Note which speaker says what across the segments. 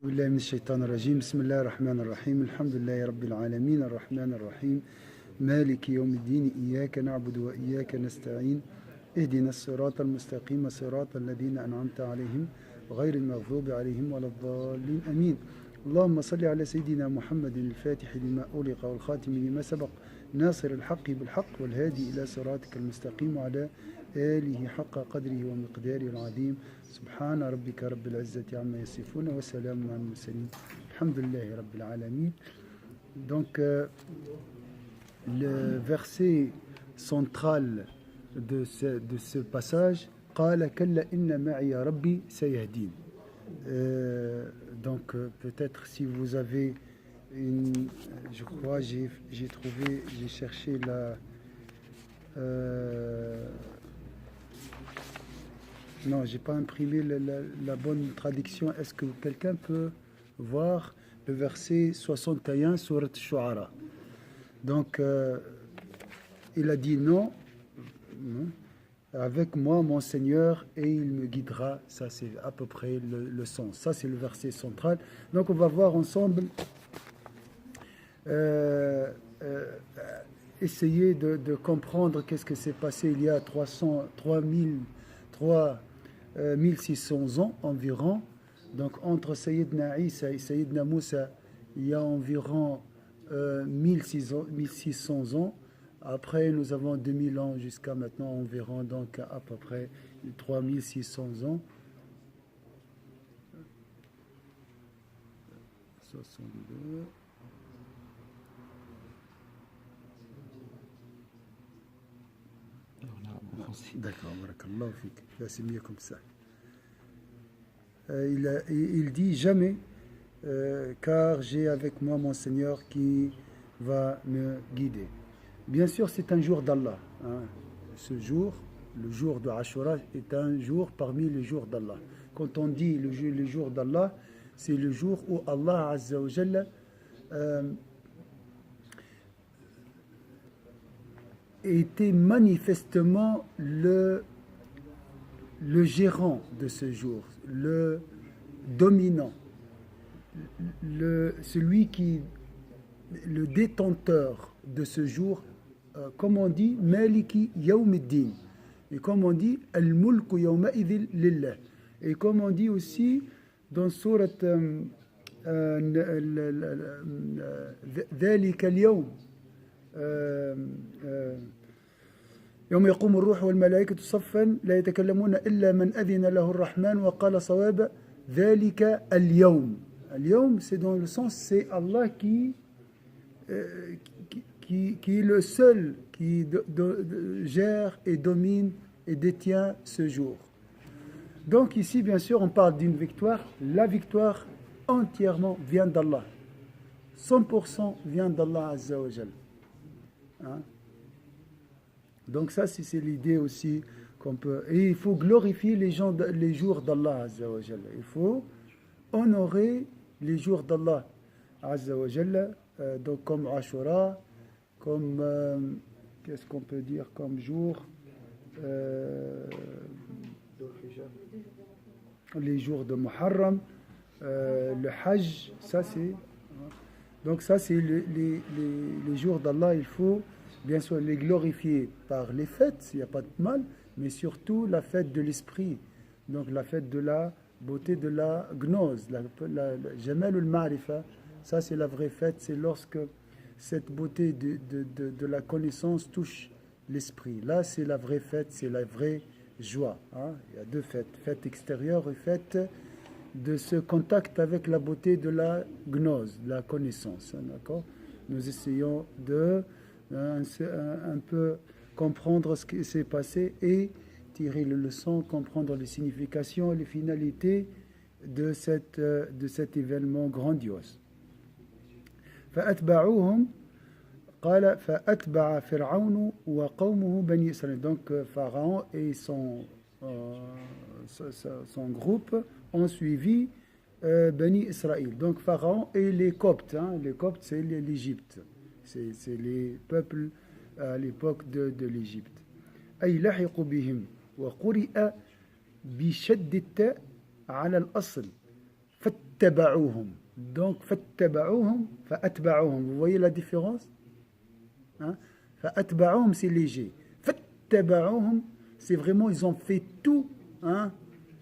Speaker 1: بالله من الشيطان الرجيم بسم الله الرحمن الرحيم الحمد لله رب العالمين الرحمن الرحيم مالك يوم الدين إياك نعبد وإياك نستعين اهدنا الصراط المستقيم صراط الذين أنعمت عليهم غير المغضوب عليهم ولا الضالين أمين اللهم صل على سيدنا محمد الفاتح لما أغلق والخاتم لما سبق ناصر الحق بالحق والهادي إلى صراطك المستقيم وعلى آله حق قدره ومقداره العظيم سبحان ربك رب العزة عما يصفون وسلام على المرسلين الحمد لله رب العالمين. Donc le verset central de ce passage قال كلا إن معي ربي سيهدين. Donc peut-être si vous avez je crois j'ai trouvé, j'ai cherché non, j'ai pas imprimé la bonne traduction. Est-ce que quelqu'un peut voir le verset 61 Surat Shu'ara? Donc il a dit non, avec moi mon Seigneur et il me guidera. Ça c'est à peu près le sens. Ça c'est le verset central. Donc on va voir ensemble essayer de comprendre qu'est-ce qui s'est passé il y a 1600 ans environ. Donc entre Sayyidina Isa et Sayyidina Moussa, il y a environ 1600 ans. Après, nous avons 2000 ans jusqu'à maintenant environ, donc à peu près 3600 ans. 62. D'accord, barakallahu fik. Là, c'est mieux comme ça. Il dit jamais, car j'ai avec moi mon Seigneur qui va me guider. Bien sûr, c'est un jour d'Allah. Hein. Ce jour, le jour de Ashura, est un jour parmi les jours d'Allah. Quand on dit le jour d'Allah, c'est le jour où Allah Azza wa Jalla était manifestement le gérant de ce jour, le dominant, le détenteur de ce jour, comme on dit, Maliki Yawmiddin, et comme on dit, Al-Mulku Yawma idhil Lillah, et comme on dit aussi dans Surat ذلك اليوم يوم يقوم الروح والملائكة صفا لا يتكلمون إلا من أذن له الرحمن وقال صواب ذلك اليوم. اليوم, c'est dans le sens, c'est Allah qui est le seul qui gère et domine et détient ce jour. Donc ici, bien sûr, on parle d'une victoire. La victoire entièrement vient d'Allah. 100% vient d'Allah Azza wa Jal. Hein? Donc ça, c'est l'idée aussi qu'on peut... Et il faut glorifier les jours d'Allah Azza wa Jal. Il faut honorer les jours d'Allah Azza wa Jal. Donc comme Ashura, comme... qu'est-ce qu'on peut dire comme jour les jours de Muharram, le Hajj, ça c'est... Donc ça c'est les jours d'Allah, il faut bien sûr les glorifier par les fêtes, il n'y a pas de mal, mais surtout la fête de l'esprit, donc la fête de la beauté de la gnose, la Jamal al-Ma'rifa, ça c'est la vraie fête, c'est lorsque cette beauté de la connaissance touche l'esprit. Là c'est la vraie fête, c'est la vraie joie. Hein? Il y a deux fêtes, fête extérieure et fête de ce contact avec la beauté de la gnose, de la connaissance. Hein, d'accord? Nous essayons de un peu comprendre ce qui s'est passé et tirer les leçons, comprendre les significations et les finalités de cet événement grandiose. فأتبعوهم قال فأتبع فرعون وقومه بني إسرائيل. Donc Pharaon et son groupe ont suivi Bani Israël. Donc Pharaon et les Coptes. Hein. Les Coptes, c'est l'Égypte. C'est les peuples à l'époque de l'Égypte. أي لحقوا بهم وقرئ بشد التاء على الأصل فاتبعوهم. Donc, فاتبعوهم, فأتبعوهم. Vous voyez la différence? Hein? فأتبعوهم, c'est léger. فاتبعوهم, c'est vraiment, ils ont fait tout. Hein?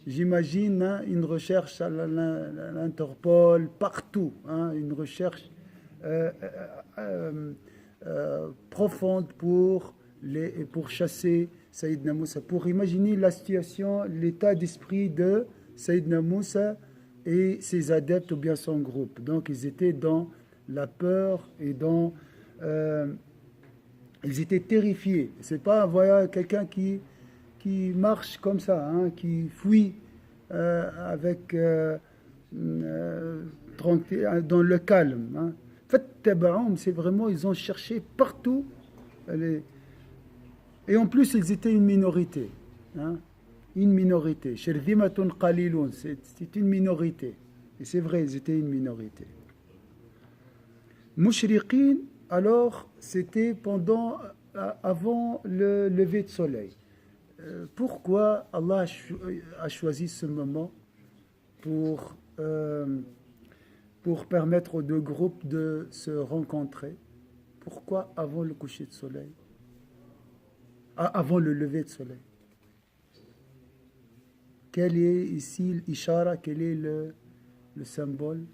Speaker 1: J'imagine hein, une recherche à l'Interpol, partout. Hein? Une recherche profonde pour chasser Sayyidina Moussa. Pour imaginer la situation, l'état d'esprit de Sayyidina Moussa et ses adeptes ou bien son groupe. Donc ils étaient dans la peur et dans... ils étaient terrifiés. C'est pas voilà, quelqu'un qui marche comme ça, hein, qui fuit avec dans le calme. Hein. C'est vraiment, ils ont cherché partout. Et en plus, ils étaient une minorité. Hein. Une minorité. C'est une minorité. Et c'est vrai, ils étaient une minorité. Mushriqin, alors, c'était avant le lever de soleil. Pourquoi Allah a choisi ce moment pour permettre aux deux groupes de se rencontrer? Pourquoi avant le coucher de soleil? Avant le lever de soleil. Quel est ici l'ishara? Quel est le symbole?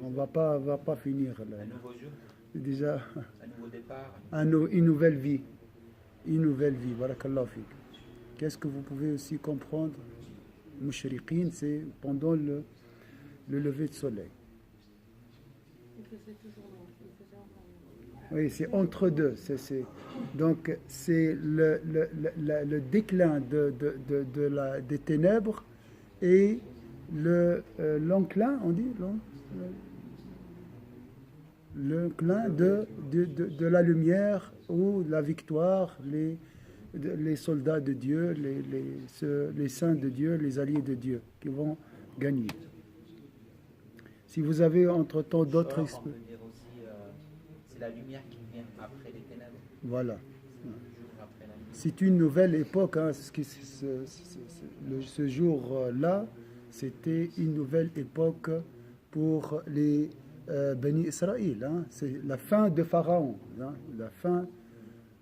Speaker 1: On va pas finir là.
Speaker 2: Un nouveau jour.
Speaker 1: Déjà
Speaker 2: Un nouveau départ.
Speaker 1: une nouvelle vie. Une nouvelle vie. Barakallahu fik. Qu'est-ce que vous pouvez aussi comprendre? Mushriqin, c'est pendant le lever de soleil. Oui, c'est entre deux. Donc, c'est le déclin des ténèbres et l'enclin, on dit l'enclin de la lumière ou la victoire, les soldats de Dieu, les saints de Dieu, les alliés de Dieu qui vont gagner. Si vous avez entre-temps d'autres...
Speaker 2: On peut dire aussi, c'est la lumière qui vient après les ténèbres.
Speaker 1: Voilà. C'est une nouvelle époque. Hein, ce jour-là, c'était une nouvelle époque pour les Bani Israël. Hein. C'est la fin de Pharaon, hein, la fin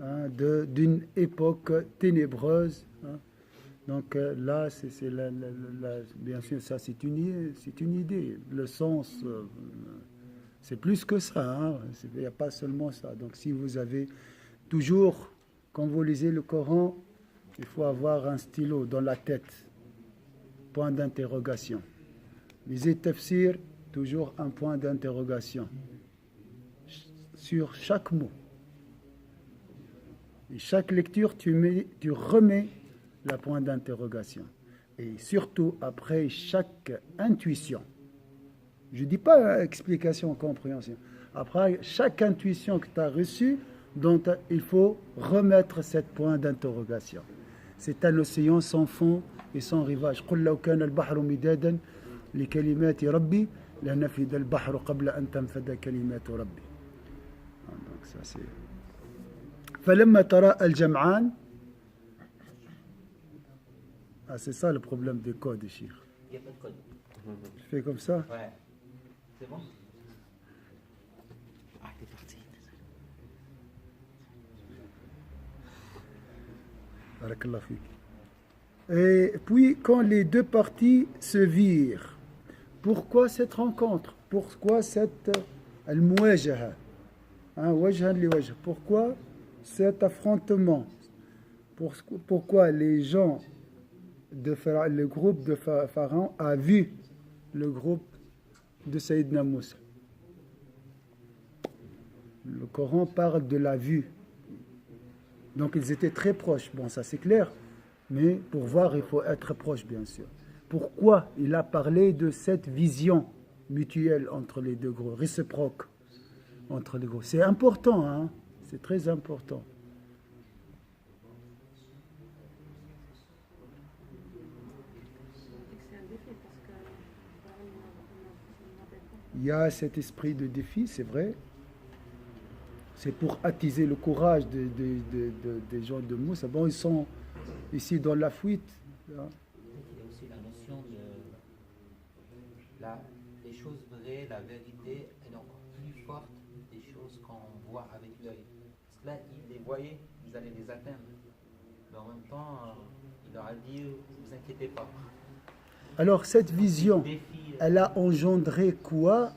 Speaker 1: d'une époque ténébreuse. Hein. Donc là, bien sûr, ça c'est une idée. Le sens, c'est plus que ça. Hein. Il n'y a pas seulement ça. Donc si vous avez toujours, quand vous lisez le Coran, il faut avoir un stylo dans la tête. Point d'interrogation. Lisez Tafsir, toujours un point d'interrogation. Sur chaque mot. Et chaque lecture, tu remets la point d'interrogation. Et surtout, après chaque intuition, je ne dis pas explication, compréhension, après chaque intuition que tu as reçue, dont il faut remettre cette point d'interrogation. C'est un océan sans fond et sans rivage. قل لو كان البحر مدادا لكلمات ربي لنفد البحر قبل أن تنفد كلمات ربي. Donc ça c'est. فلما ترى الجمعان. Ah, c'est ça le problème des codes, Cheikh.
Speaker 2: Il n'y a pas de code.
Speaker 1: Tu fais comme ça?
Speaker 2: Ouais. C'est bon? Ah, t'es parti.
Speaker 1: Barakallah fik. Et puis, quand les deux parties se virent, pourquoi cette rencontre? Pourquoi cette al-muwajaha? Wajhan li wajh. Pourquoi cet affrontement? Pourquoi les gens le groupe de Pharaon a vu le groupe de Sayyidina Moussa? Le Coran parle de la vue. Donc ils étaient très proches. Bon, ça c'est clair. Mais pour voir, il faut être proche, bien sûr. Pourquoi il a parlé de cette vision mutuelle entre les deux groupes, réciproque entre les groupes? C'est important, hein? C'est très important. Il y a cet esprit de défi, c'est vrai. C'est pour attiser le courage des gens de Moussa. Bon, ils sont ici dans la fuite. Là.
Speaker 2: Il y a aussi la notion de la vérité, elle est encore plus forte des choses qu'on voit avec l'œil. Parce que là, ils les voyaient, ils allaient les atteindre. Mais en même temps, il leur a dit, ne vous inquiétez pas.
Speaker 1: Alors cette vision,
Speaker 2: Défi,
Speaker 1: elle a engendré quoi?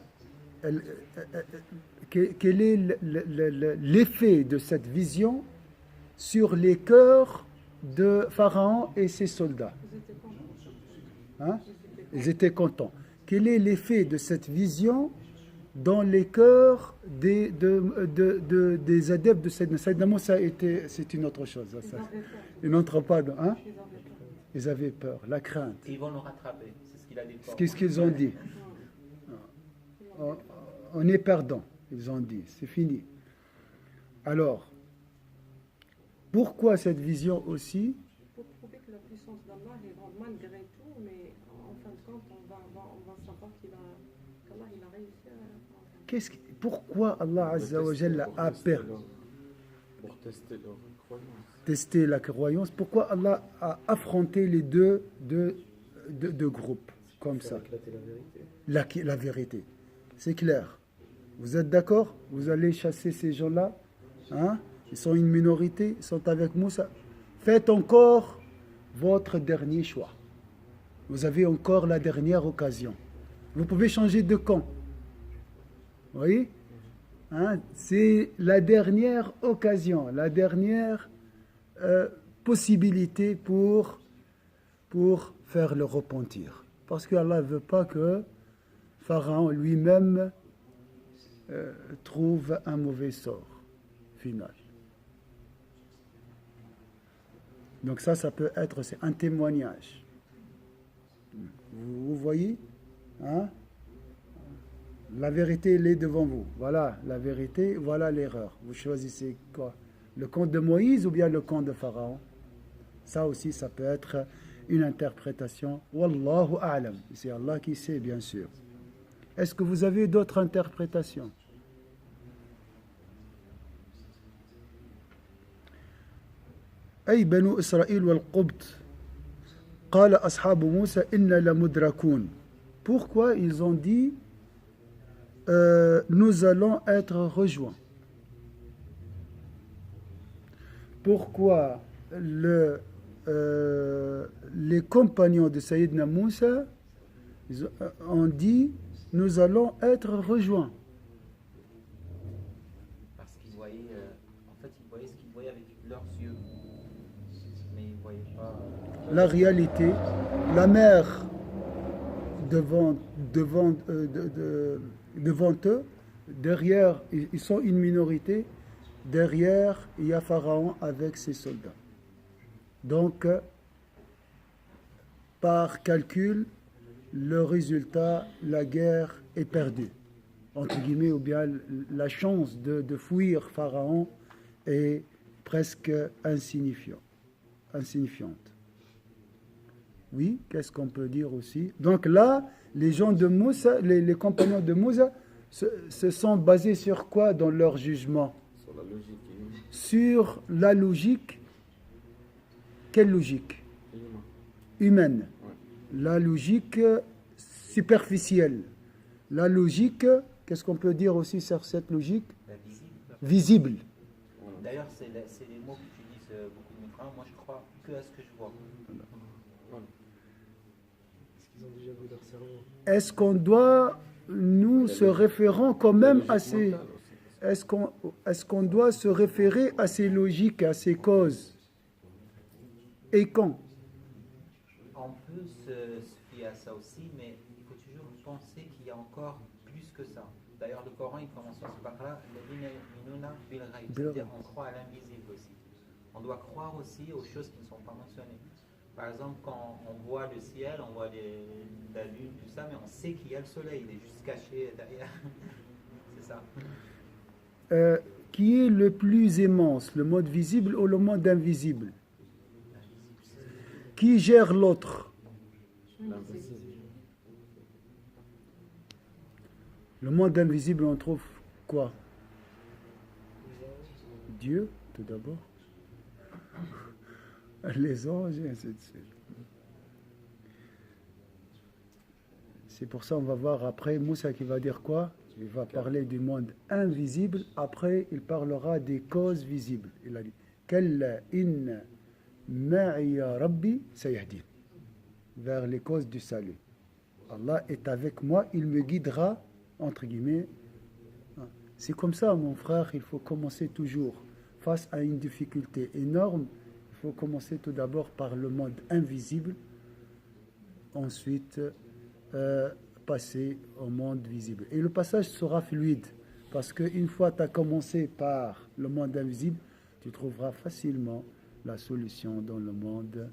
Speaker 1: Quel est l'effet de cette vision sur les cœurs de Pharaon et ses soldats? Hein? Ils étaient contents. Quel est l'effet de cette vision dans les cœurs des adeptes de Sayyidina Moussa? C'est une autre chose. Ça. Ils n'entrent pas dans... Hein? Ils avaient peur, la crainte.
Speaker 2: Et ils vont nous rattraper, c'est ce qu'il a dit.
Speaker 1: Qu'est-ce qu'ils ont dit? On est perdant, ils ont dit. C'est fini. Alors, pourquoi cette vision aussi?
Speaker 3: Pour prouver que la puissance d'Allah est grande malgré tout, mais en fin de compte, on va savoir qu'Allah il a réussi à...
Speaker 1: Pourquoi Allah Azza wa Jalla a perdu?
Speaker 4: Pour tester leur croyance.
Speaker 1: Tester la croyance. Pourquoi Allah a affronté les deux groupes comme ça? La vérité. C'est clair. Vous êtes d'accord? Vous allez chasser ces gens-là? Hein? Ils sont une minorité, ils sont avec Moussa. Faites encore votre dernier choix. Vous avez encore la dernière occasion. Vous pouvez changer de camp. Vous voyez? Hein? C'est la dernière occasion, la dernière possibilité pour faire le repentir. Parce qu'Allah ne veut pas que Pharaon lui-même trouve un mauvais sort final. Donc ça peut être, c'est un témoignage. Vous voyez, hein? La vérité, elle est devant vous. Voilà la vérité, voilà l'erreur. Vous choisissez quoi? Le camp de Moïse ou bien le camp de Pharaon? Ça aussi, ça peut être une interprétation. Wallahu a'lam. C'est Allah qui sait, bien sûr. Est-ce que vous avez d'autres interprétations? أي بنو إسرائيل والقبط قال أصحاب موسى إنا لمدركون. Pourquoi ils ont dit nous allons être rejoints? Pourquoi les compagnons de Sayyidina Moussa ont dit nous allons être rejoints?
Speaker 2: Parce qu'ils voyaient, ils voyaient ce qu'ils voyaient avec leurs yeux. Mais ils ne voyaient pas...
Speaker 1: La réalité, la mer devant eux, derrière, ils sont une minorité, derrière, il y a Pharaon avec ses soldats. Donc, par calcul, le résultat, la guerre est perdue, entre guillemets, ou bien la chance de fuir Pharaon est presque insignifiante. Oui, qu'est-ce qu'on peut dire aussi? Donc là, les gens de Moussa, les compagnons de Moussa, se sont basés sur quoi dans leur jugement?
Speaker 4: Sur la logique.
Speaker 1: Sur la logique. Quelle logique? Humaine.
Speaker 4: Ouais.
Speaker 1: La logique superficielle. La logique, qu'est-ce qu'on peut dire aussi sur cette logique? Visible.
Speaker 2: D'ailleurs, c'est les mots qu'utilisent beaucoup de mes frères. Moi, je crois que à ce que je vois.
Speaker 4: Est-ce qu'ils ont déjà vu leur cerveau?
Speaker 1: Est-ce qu'on doit, nous, se référant quand même à ces... Est-ce qu'on doit se référer à ces logiques, à ces causes? Et quand?
Speaker 2: On peut se fier à ça aussi, mais il faut toujours penser qu'il y a encore plus que ça. D'ailleurs, le Coran, il commence par là, c'est-à-dire on croit à l'invisible aussi. On doit croire aussi aux choses qui ne sont pas mentionnées. Par exemple, quand on voit le ciel, on voit la lune, tout ça, mais on sait qu'il y a le soleil, il est juste caché derrière. C'est ça.
Speaker 1: Qui est le plus immense, le monde visible ou le monde invisible? Qui gère l'autre? Le monde invisible, on trouve quoi? Dieu, tout d'abord. Les anges, et ainsi de suite. C'est pour ça on va voir après Moussa qui va dire quoi? Il va parler du monde invisible. Après, il parlera des causes visibles. Il a dit Kalla inna ma'iya rabbi sayahdin. Vers les causes du salut. Allah est avec moi, il me guidera, entre guillemets. C'est comme ça, mon frère, il faut commencer toujours. Face à une difficulté énorme, il faut commencer tout d'abord par le monde invisible. Ensuite, passer au monde visible. Et le passage sera fluide, parce qu'une fois que tu as commencé par le monde invisible, tu trouveras facilement la solution dans le monde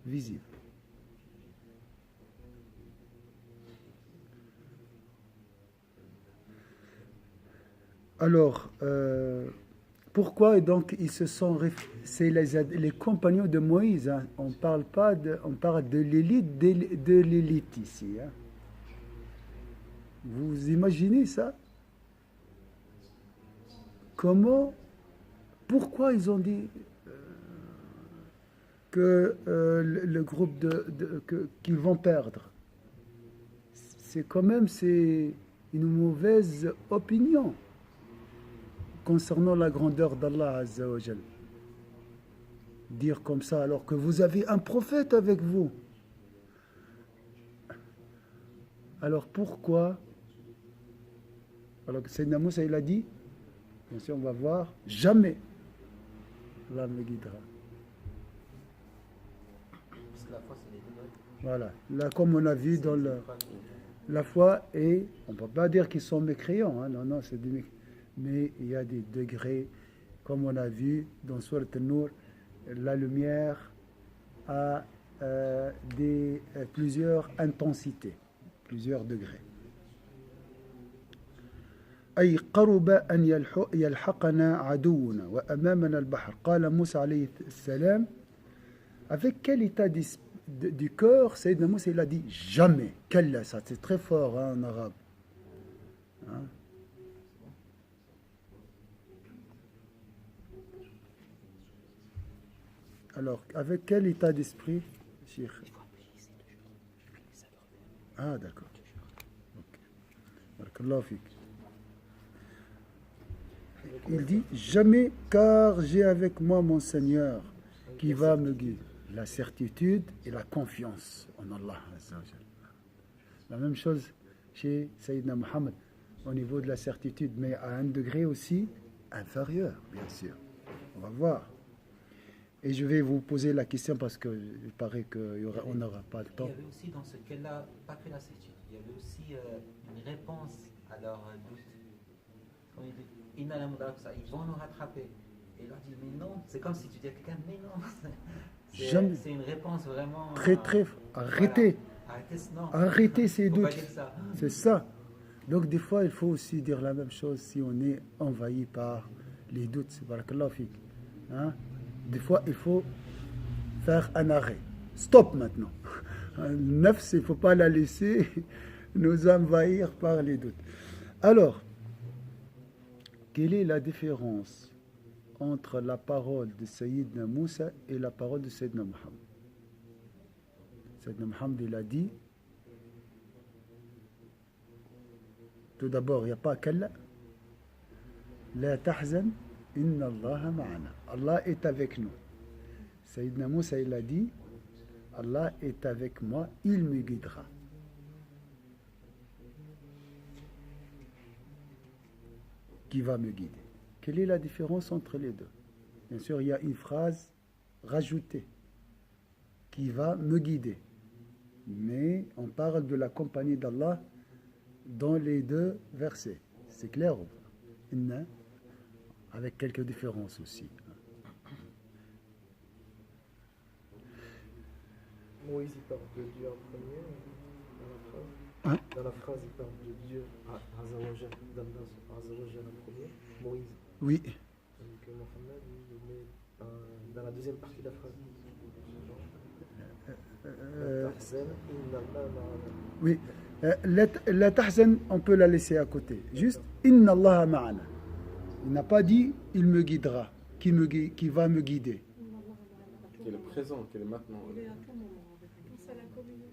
Speaker 1: visible. Alors, pourquoi donc ils se sont... C'est les compagnons de Moïse, hein. On parle de l'élite de l'élite ici, hein. Vous imaginez ça? Pourquoi ils ont dit que le groupe qu'ils vont perdre? C'est quand même une mauvaise opinion concernant la grandeur d'Allah Azza wa Jal. Dire comme ça alors que vous avez un prophète avec vous. Alors pourquoi? Alors que Sayyidina Moussa il a dit, bien sûr on va voir, jamais Allah me guidera.
Speaker 2: Parce que la foi, c'est les degrés.
Speaker 1: Voilà, là comme on a vu dans la foi, et on ne peut pas dire qu'ils sont mécréants, hein, non, c'est des mécréants. Mais il y a des degrés, comme on a vu dans Surat An-Nur, la lumière a plusieurs intensités, plusieurs degrés. أي قرب أن يلحقنا عدونا وأمامنا البحر قال موسى عليه السلام. Avec quel état du cœur Sayyidina Moussa il a dit jamais. Kalla, ça c'est très fort hein, en arabe. Hein? Alors, avec quel état d'esprit, Cheikh? Ah, d'accord. Barakallahu fik. Il dit jamais, car j'ai avec moi mon Seigneur qui va me guider. La certitude et la confiance en Allah. La même chose chez Sayyidina Muhammad au niveau de la certitude, mais à un degré aussi inférieur, bien sûr. On va voir. Et je vais vous poser la question parce qu'il paraît qu'on n'aura pas le temps.
Speaker 2: Il y avait aussi dans ce cas-là, pas que la certitude, il y avait aussi une réponse à leur doute. Quand il dit, ils vont nous rattraper. Et il leur dit, mais non, c'est comme si tu dis à quelqu'un, mais non. C'est une réponse vraiment...
Speaker 1: Très, arrêtez.
Speaker 2: Voilà.
Speaker 1: Arrêtez ces
Speaker 2: Faut
Speaker 1: doutes.
Speaker 2: pas dire ça.
Speaker 1: C'est ça. Donc des fois, il faut aussi dire la même chose si on est envahi par les doutes. C'est barakallahu fik. Hein? Des fois, il faut faire un arrêt. Stop maintenant. Nafs, il ne faut pas la laisser nous envahir par les doutes. Alors, quelle est la différence entre la parole de Sayyidina Moussa et la parole de Sayyidina Muhammad? Sayyidina Muhammad, il a dit, tout d'abord, il n'y a pas Kalla. La tahzan, inna Allah ma'ana. Allah est avec nous. Sayyidina Moussa, il a dit, Allah est avec moi, il me guidera. Qui va me guider. Quelle est la différence entre les deux? Bien sûr, il y a une phrase rajoutée qui va me guider. Mais on parle de la compagnie d'Allah dans les deux versets. C'est clair ou pas? Inna, avec quelques différences aussi.
Speaker 4: Moïse, il parle de Dieu en premier,
Speaker 1: Hein?
Speaker 4: dans la phrase, il parle de Dieu, Azawajal, d'Allah Azawajal en premier, Moïse.
Speaker 1: Oui.
Speaker 4: Donc Mohammed, il le met dans la deuxième partie de la phrase.
Speaker 1: Oui. La tahzan, on peut la laisser à côté. Juste, Inna Allah ma'ana. Il n'a pas dit, il me guidera, qui va me guider.
Speaker 4: Qui est le présent, qui est le maintenant.
Speaker 3: Il est à tout moment avec nous. C'est la communauté.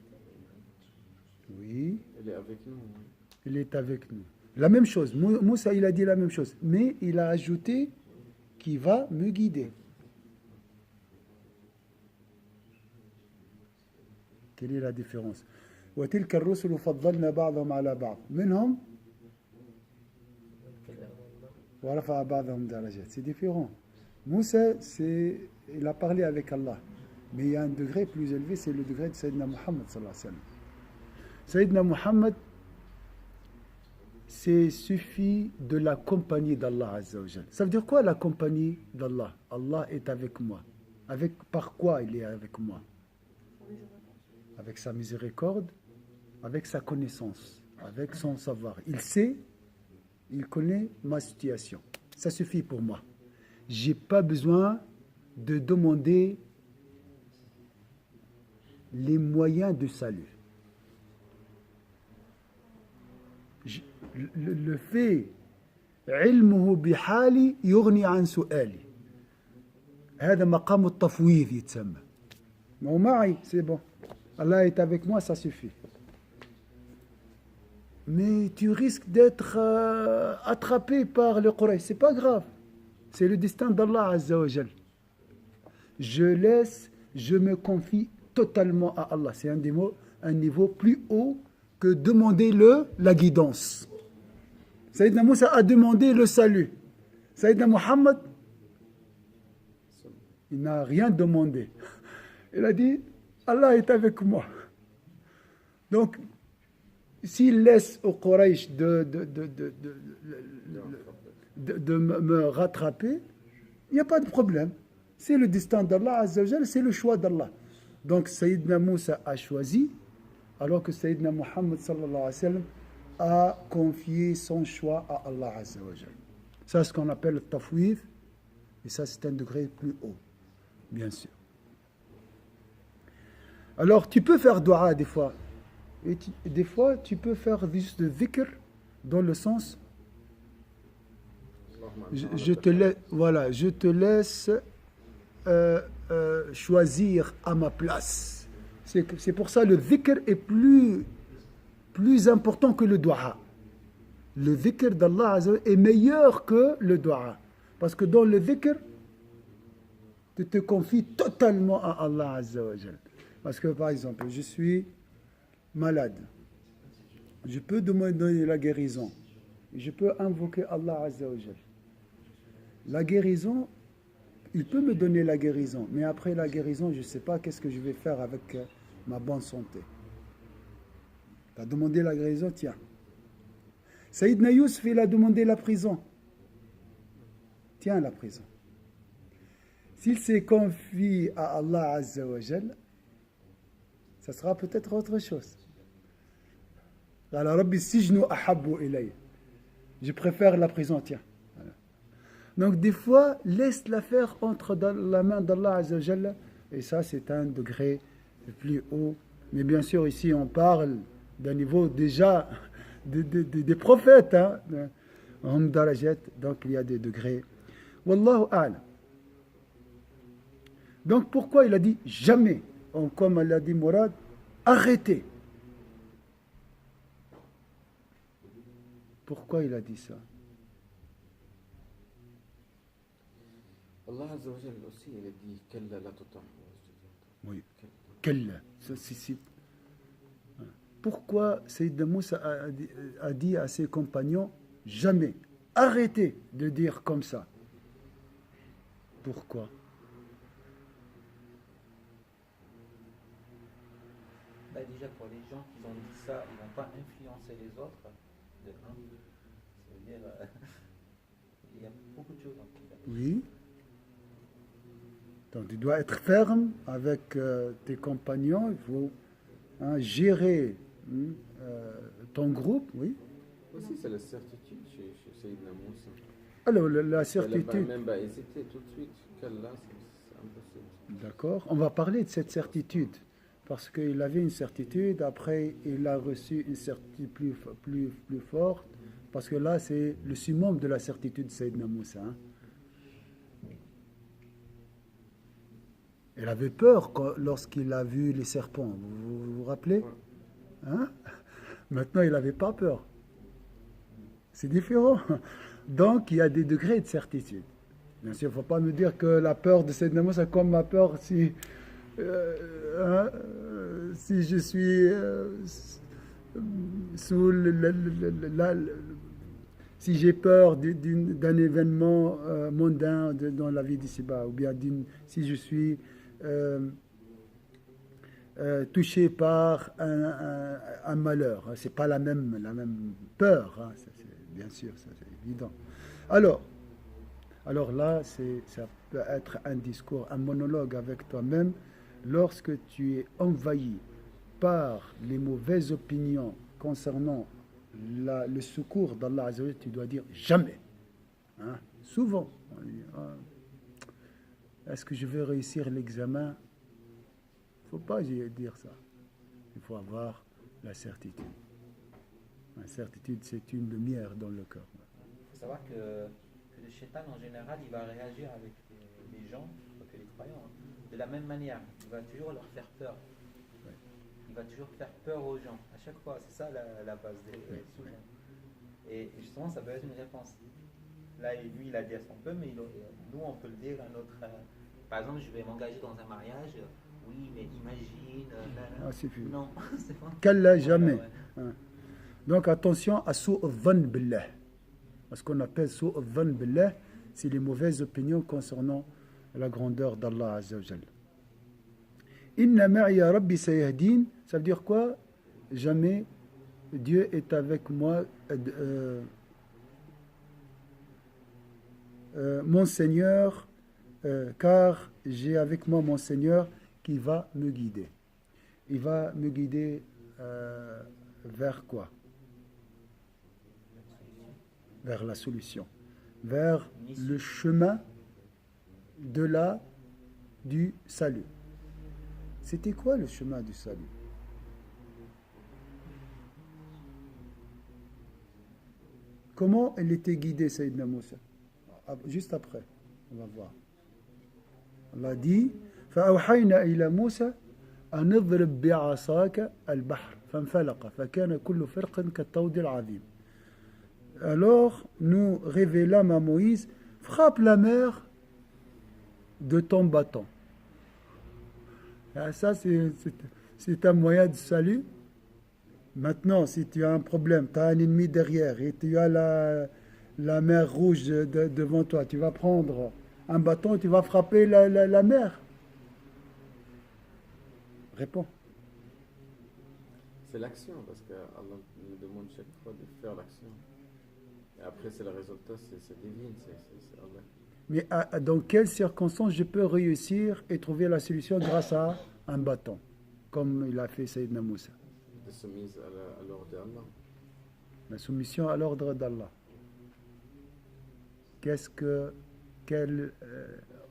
Speaker 1: Oui,
Speaker 4: Elle est avec nous. Oui.
Speaker 1: il est avec nous. La même chose. Moussa, il a dit la même chose. Mais il a ajouté qu'il va me guider. Quelle est la différence? وتلك الرسل فضلنا بعضهم على بعض منهم ورفع بعضهم درجات. C'est différent. Moussa, il a parlé avec Allah. Mais il y a un degré plus élevé, c'est le degré de Sayyidina Muhammad sallallahu alayhi wa sallam. Sayyidina Muhammad, c'est suffit de la compagnie d'Allah Azza wa Jal. Ça veut dire quoi la compagnie d'Allah? Allah est avec moi. Par quoi il est avec moi? Avec sa miséricorde, avec sa connaissance, avec son savoir. Il sait, il connaît ma situation. Ça suffit pour moi. J'ai pas besoin de demander les moyens de salut. Le fait علمه بحالي يغني عن سؤالي. هذا مقام التفويض يتسمى. معي, c'est bon. Allah est avec moi, ça suffit. Mais tu risques d'être attrapé par le Quraysh. C'est pas grave. C'est le destin d'Allah Azza wa Jal. Je me confie totalement à Allah. C'est un niveau plus haut que demander la guidance. Sayyidina Moussa a demandé le salut. Sayyidina Muhammad, il n'a rien demandé. Il a dit, Allah est avec moi. Donc, s'il laisse au Quraysh de me rattraper, il n'y a pas de problème. C'est le destin d'Allah Azza wa Jal, c'est le choix d'Allah. Donc, Sayyidina Moussa a choisi, alors que Sayyidina Muhammad sallallahu alayhi wa sallam a confié son choix à Allah Azza wa Jal. Ça, c'est ce qu'on appelle le tafwid, et ça, c'est un degré plus haut, bien sûr. Alors, tu peux faire dua des fois, et des fois, tu peux faire juste le dhikr dans le sens, je te laisse choisir à ma place. C'est pour ça que le dhikr est plus important que le dua. Le dhikr d'Allah Azza wa Jalla est meilleur que le dua. Parce que dans le dhikr, tu te confies totalement à Allah Azza wa Jalla. Parce que par exemple, je suis malade. Je peux demander la guérison. Je peux invoquer Allah Azza wa Jalla. La guérison, il peut me donner la guérison. Mais après la guérison, je ne sais pas qu'est-ce que je vais faire avec ma bonne santé. Tu as demandé la guérison, tiens. Sayyidina Youssef, il a demandé la prison. Tiens, la prison. S'il s'est confié à Allah Azza wa Jalla, ça sera peut-être autre chose. Je préfère la prison, tiens. Voilà. Donc des fois, laisse l'affaire entre la main d'Allah Azza wa Jalla, et ça c'est un degré plus haut. Mais bien sûr, ici on parle d'un niveau déjà des prophètes. Donc il y a des degrés. Wallahu a'lam. Donc pourquoi il a dit jamais? Comme l'a dit Mourad, arrêtez. Pourquoi il a dit ça?
Speaker 4: Allah Azza wa Jalla aussi, il a dit Kalla la tuta'.
Speaker 1: Oui, Kalla. Pourquoi Sayyidina Moussa a dit à ses compagnons jamais? Arrêtez de dire comme ça. Pourquoi?
Speaker 2: Déjà pour les gens qui ont dit ça, ils ne vont pas influencer les autres. De un. Ça veut dire, il y a beaucoup de choses en fait.
Speaker 1: Oui. Donc tu dois être ferme avec tes compagnons. Il faut gérer ton groupe, oui.
Speaker 4: Aussi, c'est la certitude chez Sayyidina Moussa.
Speaker 1: Alors la certitude.
Speaker 4: Elle n'a même pas hésité tout de suite. Qu'Allah, c'est impossible.
Speaker 1: D'accord. On va parler de cette certitude. Parce qu'il avait une certitude, après il a reçu une certitude plus forte, parce que là c'est le summum de la certitude de Sayyidina Moussa. Il avait peur lorsqu'il a vu les serpents, vous vous rappelez? Hein? Maintenant, il n'avait pas peur. C'est différent. Donc, il y a des degrés de certitude. Bien sûr, il ne faut pas me dire que la peur de Sayyidina Moussa c'est comme ma peur si, si je suis sous si j'ai peur d'un événement mondain dans la vie d'ici-bas, ou bien si je suis touché par un malheur. C'est pas la même peur, hein. Bien sûr, ça, c'est évident. Alors là, ça peut être un discours, un monologue avec toi-même lorsque tu es envahi par les mauvaises opinions concernant le secours d'Allah Azza wa Jalla, tu dois dire jamais. Hein? Souvent, on dit, est-ce que je vais réussir l'examen? Il ne faut pas dire ça. Il faut avoir la certitude. La certitude, c'est une lumière dans le cœur.
Speaker 2: Il faut savoir que le shaitan, en général, il va réagir avec les gens, pas que les croyants, hein, de la même manière. Il va toujours leur faire peur.
Speaker 1: Ouais.
Speaker 2: Il va toujours faire peur aux gens. À chaque fois, c'est ça la base des souvent. Et justement, ça peut être une réponse. Là, lui, il a dit à son peuple, mais nous, on peut le dire à notre... par exemple, je vais m'engager dans un mariage. Oui, mais imagine...
Speaker 1: c'est fini.
Speaker 2: Non, c'est pas...
Speaker 1: Kalla, jamais.
Speaker 2: Ouais.
Speaker 1: Hein. Donc, attention à su'adhan billah. Ce qu'on appelle su'adhan billah, c'est les mauvaises opinions concernant la grandeur d'Allah Azza wa Jalla. Inna ma'iya rabbi sayahdin, ça veut dire quoi? Jamais Dieu est avec moi, mon Seigneur, car j'ai avec moi mon Seigneur qui va me guider. Il va me guider vers quoi? Vers la solution, vers le chemin du salut. C'était quoi le chemin du salut? Comment elle était guidée, Sayyidina Moussa? Juste après, on va voir. Allah dit فأوحينا إلى موسى أن اضرب بعصاك البحر فانفلق فكان كل فرق كالطود العظيم. Alors nous révélâmes à Moïse, frappe la mer de ton bâton. Ah, ça, c'est un moyen de salut. Maintenant, si tu as un problème, tu as un ennemi derrière et tu as la mer rouge devant toi, tu vas prendre un bâton et tu vas frapper la mer. Réponds.
Speaker 5: C'est l'action, parce qu'Allah nous demande chaque fois de faire l'action. Et après, c'est le résultat, c'est divin, c'est Allah.
Speaker 1: Mais dans quelles circonstances je peux réussir et trouver la solution grâce à un bâton, comme il a fait Sayyidina Moussa?
Speaker 5: De soumise à l'ordre d'Allah.
Speaker 1: La soumission à l'ordre d'Allah. Quelle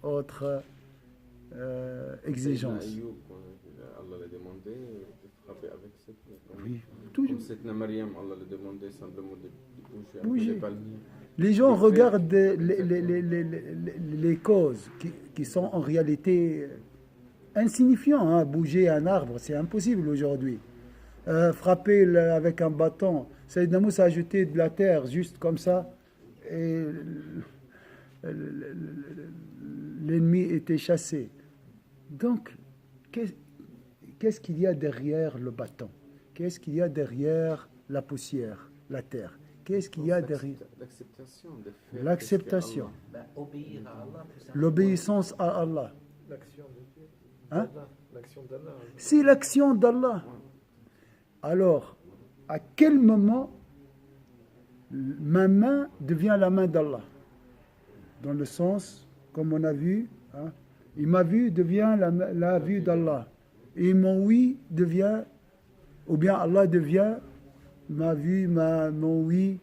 Speaker 1: autre exigence?
Speaker 5: Ayoub, Allah l'a demandé de frapper avec cette...
Speaker 1: Oui, toujours.
Speaker 5: Comme Sayyidina Maryam, Allah l'a demandé simplement de bouger
Speaker 1: Bouger.
Speaker 5: les palmiers.
Speaker 1: Les gens regardent les causes qui sont en réalité insignifiants. Hein. Bouger un arbre, c'est impossible aujourd'hui. Frapper avec un bâton. Sayyidina Moussa a jeté de la terre juste comme ça. Et l'ennemi était chassé. Donc, qu'est-ce qu'il y a derrière le bâton? Qu'est-ce qu'il y a derrière la poussière, la terre? Qu'est-ce qu'il y a derrière?
Speaker 5: L'acceptation de faire.
Speaker 1: L'acceptation.
Speaker 2: Obéir à Allah.
Speaker 1: L'obéissance à Allah.
Speaker 4: L'action de Dieu.
Speaker 1: Hein?
Speaker 4: L'action d'Allah.
Speaker 1: C'est l'action d'Allah. Alors, à quel moment ma main devient la main d'Allah? Dans le sens, comme on a vu, hein, et ma vue devient la vue d'Allah. Et mon oui devient, ou bien Allah devient ma vue, mon oui,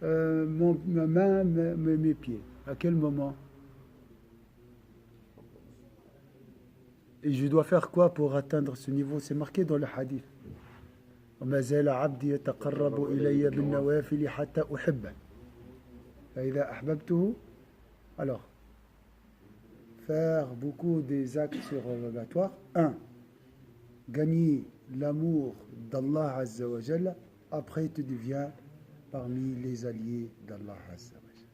Speaker 1: ma main, mes pieds. À quel moment? Et je dois faire quoi pour atteindre ce niveau? C'est marqué dans le hadith. وما زال عبدي يتقرب إلي بالنوافل حتى أحبه فإذا أحببته. Alors, faire beaucoup des actes surrogatoires. 1. Gagner l'amour d'Allah Azza wa Jalla, après tu deviens parmi les alliés d'Allah Azza wa Jalla.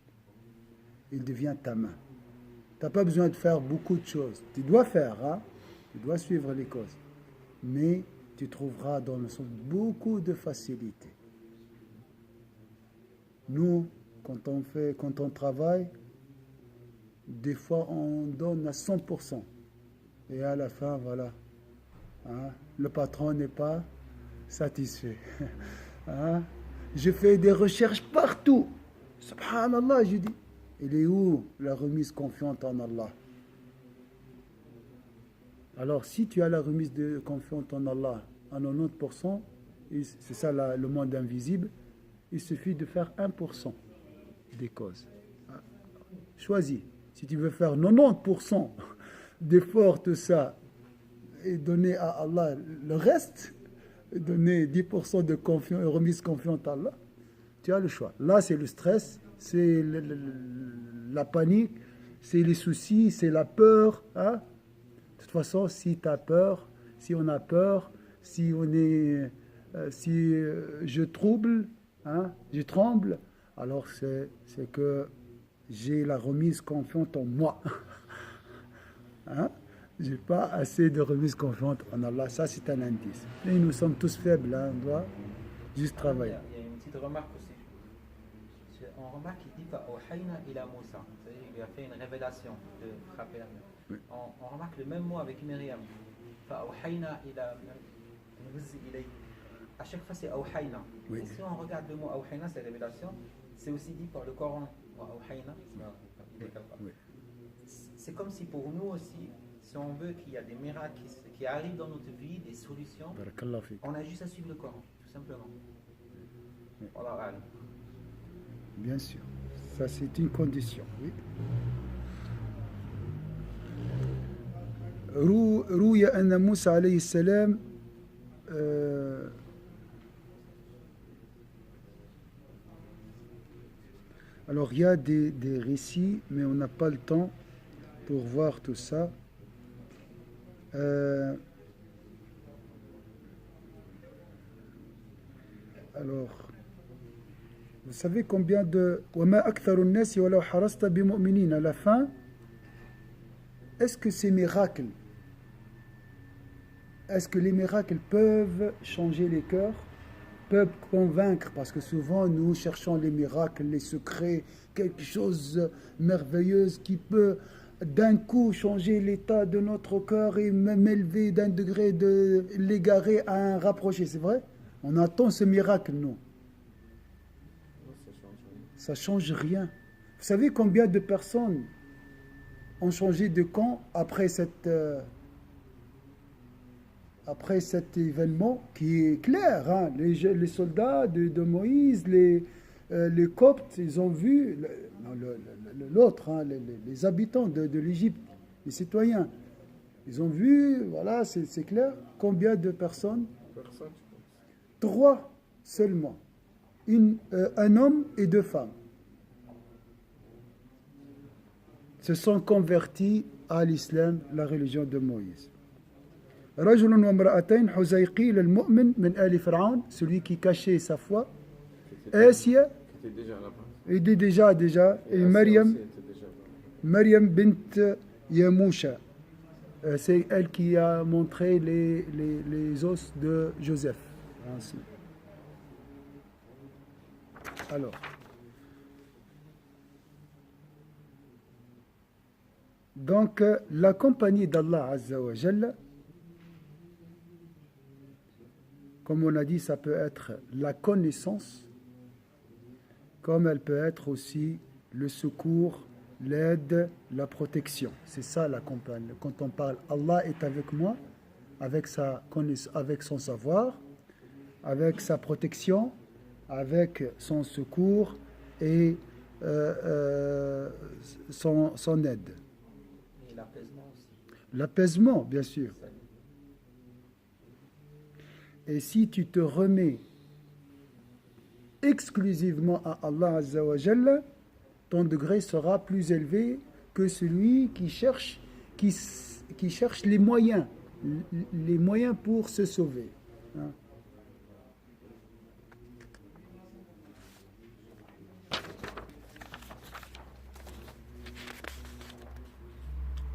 Speaker 1: Il devient ta main. Tu n'as pas besoin de faire beaucoup de choses. Tu dois faire, hein? Tu dois suivre les causes. Mais tu trouveras dans le sens beaucoup de facilité. Nous, quand on travaille, des fois on donne à 100%. Et à la fin, voilà, hein, le patron n'est pas satisfait. Hein? Je fais des recherches partout. Subhanallah, je dis. Il est où la remise confiante en Allah? Alors, si tu as la remise de confiance en Allah à 90%, c'est ça le monde invisible, il suffit de faire 1% des causes. Choisis. Si tu veux faire 90% d'efforts, tout ça, et donner à Allah le reste, donner 10% de confiance, remise confiante à Allah, tu as le choix. Là, c'est le stress, c'est la panique, c'est les soucis, c'est la peur. Hein? De toute façon, si tu as peur, si on a peur, si je trouble, hein, je tremble, alors c'est que j'ai la remise confiante en moi. Hein? Je n'ai pas assez de remise confiante en Allah. Ça, c'est un indice. Et nous sommes tous faibles. Hein? On doit juste travailler.
Speaker 2: Il y a une petite remarque aussi. On remarque qu'il dit Fa'awhayna ila Moussa. C'est-à-dire qu'il a fait une révélation de frapper la mer.
Speaker 1: Oui.
Speaker 2: On remarque le même mot avec Myriam. Fa'awhayna ila ilayk. À chaque fois, c'est Awhayna.
Speaker 1: Oui.
Speaker 2: Et si on regarde le mot Awhayna, c'est révélation, c'est aussi dit par le Coran. Awhayna,
Speaker 1: Oui.
Speaker 2: c'est comme si pour nous aussi, si on veut qu'il y a des miracles qui arrivent dans notre vie, des solutions,
Speaker 1: Barakallah fik.
Speaker 2: on a juste à suivre le Coran, tout simplement.
Speaker 1: Oui.
Speaker 2: Wallah.
Speaker 1: Bien sûr. Ça, c'est une condition. Oui. روي أن موسى عليه السلام alors il y a des récits, mais on n'a pas le temps pour voir tout ça. Alors, vous savez combien de وَمَا أَكْثَرُ النَّاسِ وَلَوْ حَرَصْتَ بِمُؤْمِنِينَ, à la fin, est-ce que ces miracles, est-ce que les miracles peuvent changer les cœurs, peuvent convaincre? Parce que souvent nous cherchons les miracles, les secrets, quelque chose de merveilleux qui peut d'un coup changer l'état de notre cœur et m'élever d'un degré de l'égarer à un rapproché. C'est vrai? On attend ce miracle, nous. Ça change rien. Vous savez combien de personnes ont changé de camp après cet événement qui est clair, hein? Les soldats de Moïse, les Coptes, ils ont vu l'autre, hein, les habitants de l'Égypte, les citoyens. Ils ont vu, voilà, c'est clair. Combien de personnes?
Speaker 5: Personne, je pense.
Speaker 1: 3 seulement. Un homme et 2 femmes se sont convertis à l'islam, la religion de Moïse. رجل وامرأتين حزيقيل المؤمن من آل فرعون, celui qui cachait sa foi. Asia,
Speaker 5: Qui était déjà là-bas.
Speaker 1: il dit déjà, et
Speaker 5: Asia
Speaker 1: Maryam,
Speaker 5: aussi était déjà là-bas.
Speaker 1: Maryam bint Yamousha, c'est elle qui a montré les os de Joseph. Ainsi. Alors, donc la compagnie d'Allah Azza wa Jalla, comme on a dit, ça peut être la connaissance, comme elle peut être aussi le secours, l'aide, la protection. C'est ça la compagnie. Quand on parle Allah est avec moi, avec son savoir, avec sa protection, avec son secours et son aide.
Speaker 2: Et l'apaisement aussi.
Speaker 1: L'apaisement, bien sûr. Et si tu te remets exclusivement à Allah Azza wa Jalla, ton degré sera plus élevé que celui qui cherche les moyens pour se sauver. Hein.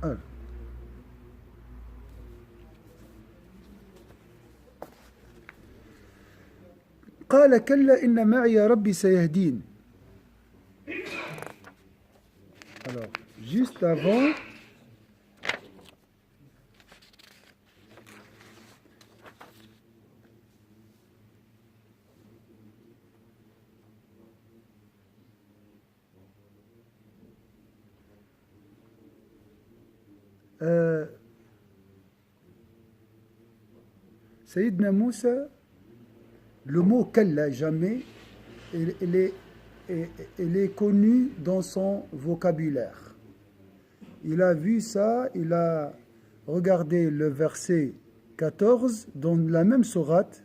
Speaker 1: Alors. قال كلا إن معي ربي سيهدين. Alors, juste avant, Sayyidina Moussa, le mot kalla, jamais, il est connu dans son vocabulaire. Il a vu ça, il a regardé le verset 14 dans la même sourate.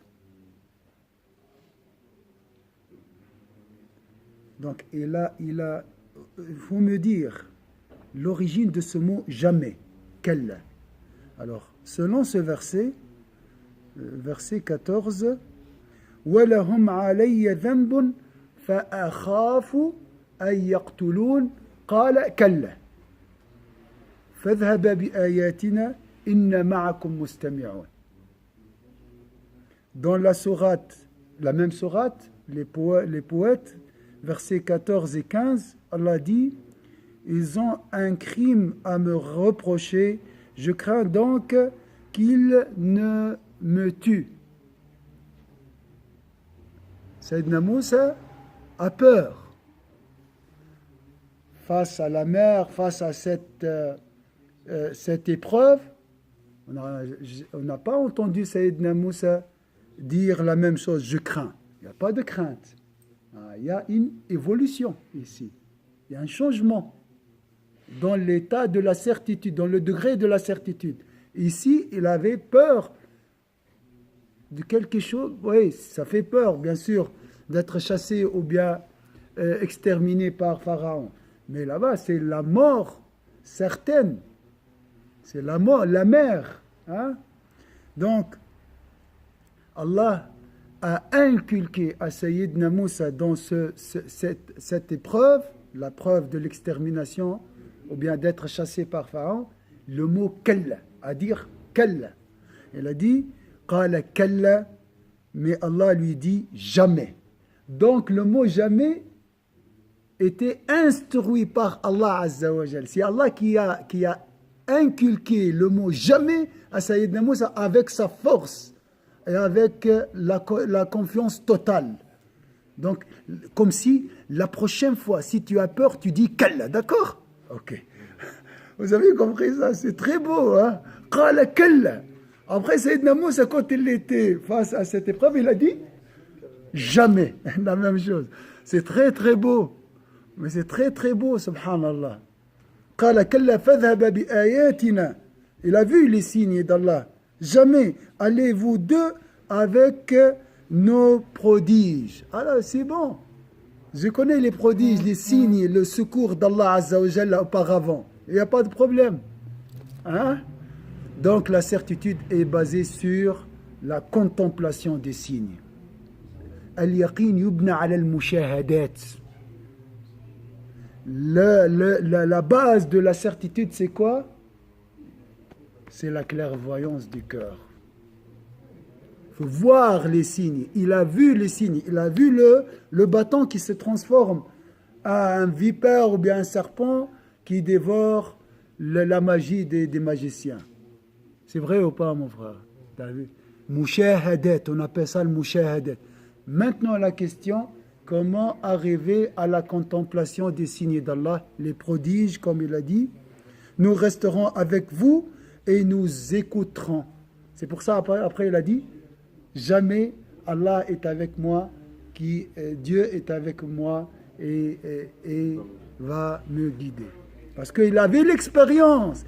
Speaker 1: Donc, il faut me dire l'origine de ce mot jamais, kalla. Alors, selon ce verset 14, وَلَهُمْ عَلَيَّ ذَنْبٌ فَأَخَافُ أَنْ يَقْتُلُونَ قَالَ كَلَّا فَاذْهَبَا بِآيَاتِنَا إِنَّ مَعَكُمْ مُسْتَمِعُونَ. Dans la sourate, la même sourate, les poètes, versets 14 et 15, Allah dit: ils ont un crime à me reprocher, je crains donc qu'ils ne me tuent. Sayyidina Moussa a peur face à la mer, face à cette épreuve. On n'a pas entendu Sayyidina Moussa dire la même chose, je crains. Il n'y a pas de crainte. Il y a une évolution ici. Il y a un changement dans l'état de la certitude, dans le degré de la certitude. Ici, il avait peur de quelque chose. Oui, ça fait peur, bien sûr, d'être chassé ou bien exterminé par Pharaon. Mais là-bas, c'est la mort certaine. C'est la mort, la mer. Hein? Donc, Allah a inculqué à Sayyidina Moussa dans cette épreuve, la preuve de l'extermination, ou bien d'être chassé par Pharaon, le mot kalla, à dire kalla. Il a dit qala kalla, mais Allah lui dit jamais. Donc le mot jamais était instruit par Allah Azza wa Jal. C'est Allah qui a inculqué le mot jamais à Sayyidina Moussa avec sa force et avec la confiance totale. Donc, comme si la prochaine fois, si tu as peur, tu dis kalla, d'accord? Ok. Vous avez compris ça? C'est très beau, hein? Qala kalla. Après, Sayyidina Moussa, quand il était face à cette épreuve, il a dit jamais. La même chose. C'est très très beau. Mais c'est très très beau, subhanallah. Qala kalla fadhhaba bi ayatina. Il a vu les signes d'Allah. Jamais allez-vous deux avec nos prodiges. Alors c'est bon. Je connais les prodiges, les signes, le secours d'Allah Azza wa Jalla auparavant. Il n'y a pas de problème. Hein? Donc la certitude est basée sur la contemplation des signes. Al-yaqin yubna ala al-mushahadat. La base de la certitude, c'est quoi? C'est la clairvoyance du cœur. Il faut voir les signes. Il a vu les signes. Il a vu le bâton qui se transforme en un vipère ou bien un serpent qui dévore la magie des magiciens. C'est vrai ou pas, mon frère? T'as vu? Mushahadat, on appelle ça le mushahadat. Maintenant, la question, comment arriver à la contemplation des signes d'Allah, les prodiges, comme il a dit? Nous resterons avec vous et nous écouterons. C'est pour ça, après il a dit, jamais Allah est avec moi, Dieu est avec moi et va me guider. Parce qu'il avait l'expérience.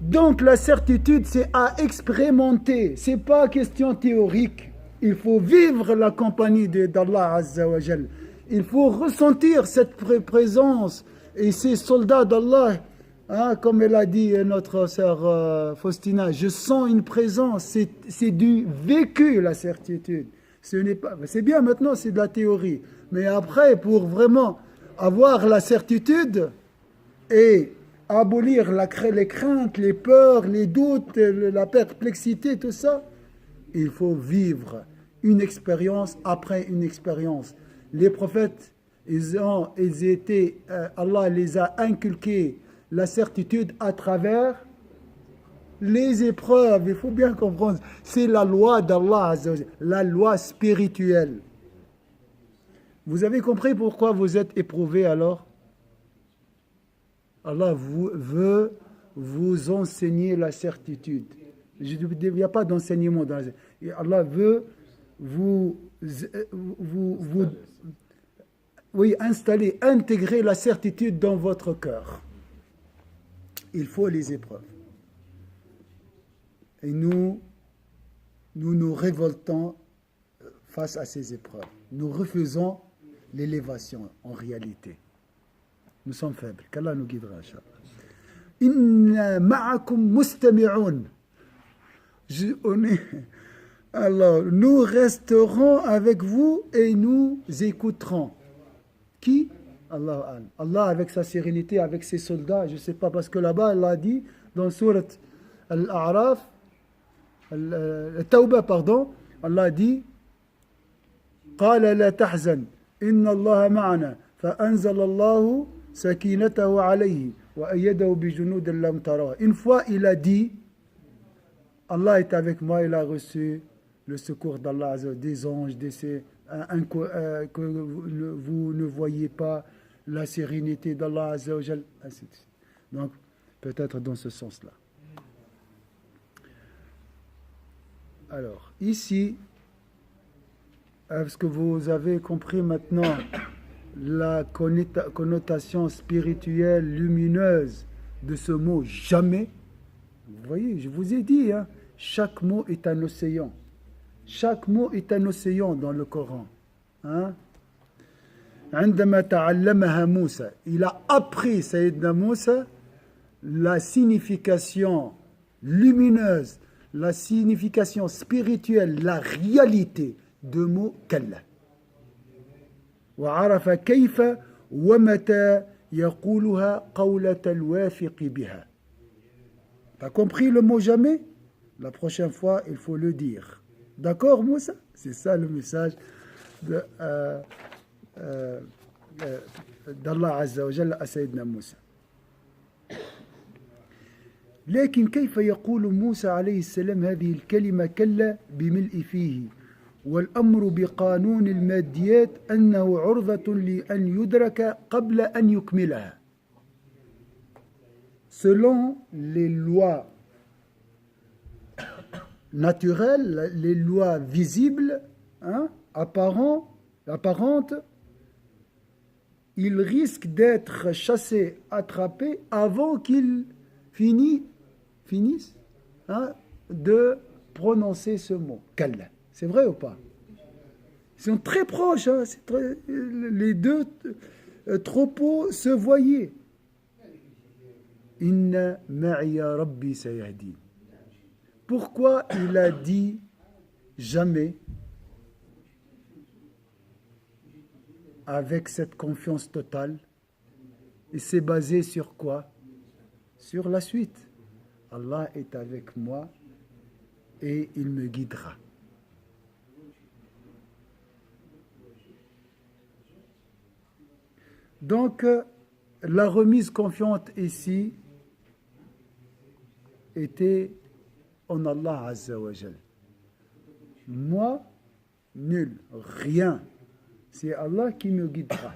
Speaker 1: Donc la certitude, c'est à expérimenter. Ce n'est pas question théorique. Il faut vivre la compagnie d'Allah Azza wa Jal. Il faut ressentir cette présence et ces soldats d'Allah Hein, comme elle a dit notre sœur Faustina, je sens une présence, c'est du vécu la certitude. Ce n'est pas, c'est bien maintenant, c'est de la théorie. Mais après, pour vraiment avoir la certitude et abolir les craintes, les peurs, les doutes, la perplexité, tout ça, il faut vivre une expérience après une expérience. Les prophètes, Allah les a inculqués la certitude à travers les épreuves. Il faut bien comprendre, c'est la loi d'Allah, la loi spirituelle. Vous avez compris pourquoi vous êtes éprouvés alors? Allah veut vous enseigner la certitude. Il n'y a pas d'enseignement. Allah veut installer, intégrer la certitude dans votre cœur. Il faut les épreuves. Et nous nous révoltons face à ces épreuves. Nous refusons l'élévation en réalité. Nous sommes faibles. Qu'Allah nous guidera, Inch'Allah. Inna ma'akum mustami'un. Alors, nous resterons avec vous et nous écouterons. Qui? Allah. Allah avec sa sérénité, avec ses soldats, je ne sais pas, parce que là-bas, Allah dit, dans Surat Al-A'raf, Al-Tawbah, pardon, Allah dit, قال لا تحزن إن الله معنا فأنزل الله سكينته عليه وأيده بجنود لم تروها. Une fois, il a dit, Allah est avec moi, il a reçu le secours d'Allah, des anges, que vous ne voyez pas, la sérénité d'Allah, ainsi de suite. Donc, peut-être dans ce sens-là. Alors, ici, est-ce que vous avez compris maintenant la connotation spirituelle lumineuse de ce mot « jamais » Vous voyez, je vous ai dit, hein, chaque mot est un océan. Chaque mot est un océan dans le Coran. Hein? عندما تعلمها موسى, il a appris, Sayyidina Moussa, la signification lumineuse, la signification spirituelle, la réalité de mot كلا. وعرف كيف ومتى يقولها قولة الواثق بها. T'as compris le mot jamais? La prochaine fois, il faut le dire. D'accord, Moussa? C'est ça le message d'Allah Azza wa Jalla à Sayyidina Moussa. لكن كيف يقول موسى عليه السلام هذه الكلمة كلا بملء فيه والأمر بقانون الماديات أنه عرضة لأن يدرك قبل أن يكملها. Selon les lois naturelles, les lois visibles, hein, apparentes, il risque d'être chassé, attrapé avant qu'il finisse hein, de prononcer ce mot. Kalla. C'est vrai ou pas? Ils sont très proches. Hein, les deux troupeaux se voyaient. Inna ma'iya rabbi sayahdin. Pourquoi il a dit jamais avec cette confiance totale? Il s'est basé sur quoi? Sur la suite. Allah est avec moi et il me guidera. Donc, la remise confiante ici était en Allah Azza wa Jal. Moi, nul, rien. C'est Allah qui me guidera.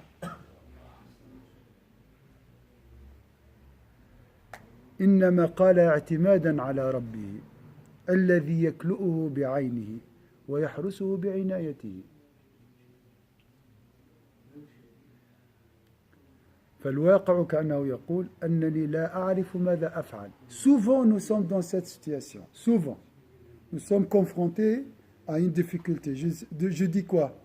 Speaker 1: إنما قال اعتمادا على ربه الذي يكلؤه بعينه ويحرسه بعنايته. فالواقع كأنه يقول أنني لا أعرف ماذا أفعل. Souvent nous sommes dans cette situation. Souvent nous sommes confrontés à une difficulté. Je dis quoi?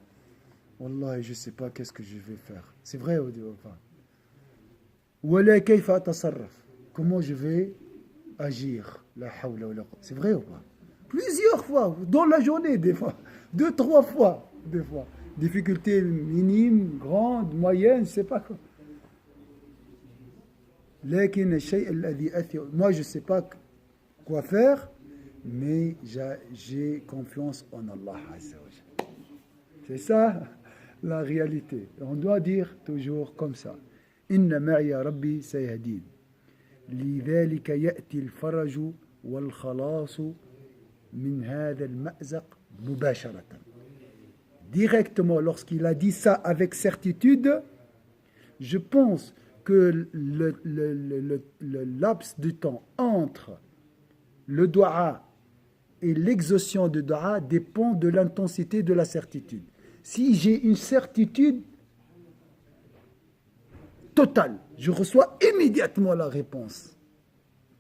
Speaker 1: Wallah, je ne sais pas qu'est-ce que je vais faire. C'est vrai ou pas? ولا كيف أتصرف. comment je vais agir. La hawla wa la quwwata. C'est vrai ou pas? Plusieurs fois, dans la journée, des fois. 2, 3 fois, des fois. Difficulté minime, grande, moyenne, je ne sais pas quoi. Moi, je ne sais pas quoi faire, mais j'ai confiance en Allah Azza wa Jalla. C'est ça la réalité. On doit dire toujours comme ça. Inna ma'iya rabbi sayahdin. لذلك يأتي الفرج والخلاص من هذا المأزق مباشرة. Directement, lorsqu'il a dit ça avec certitude, je pense que le laps de temps entre le dua et l'exhaustion de dua dépend de l'intensité de la certitude. Si j'ai une certitude totale, je reçois immédiatement la réponse.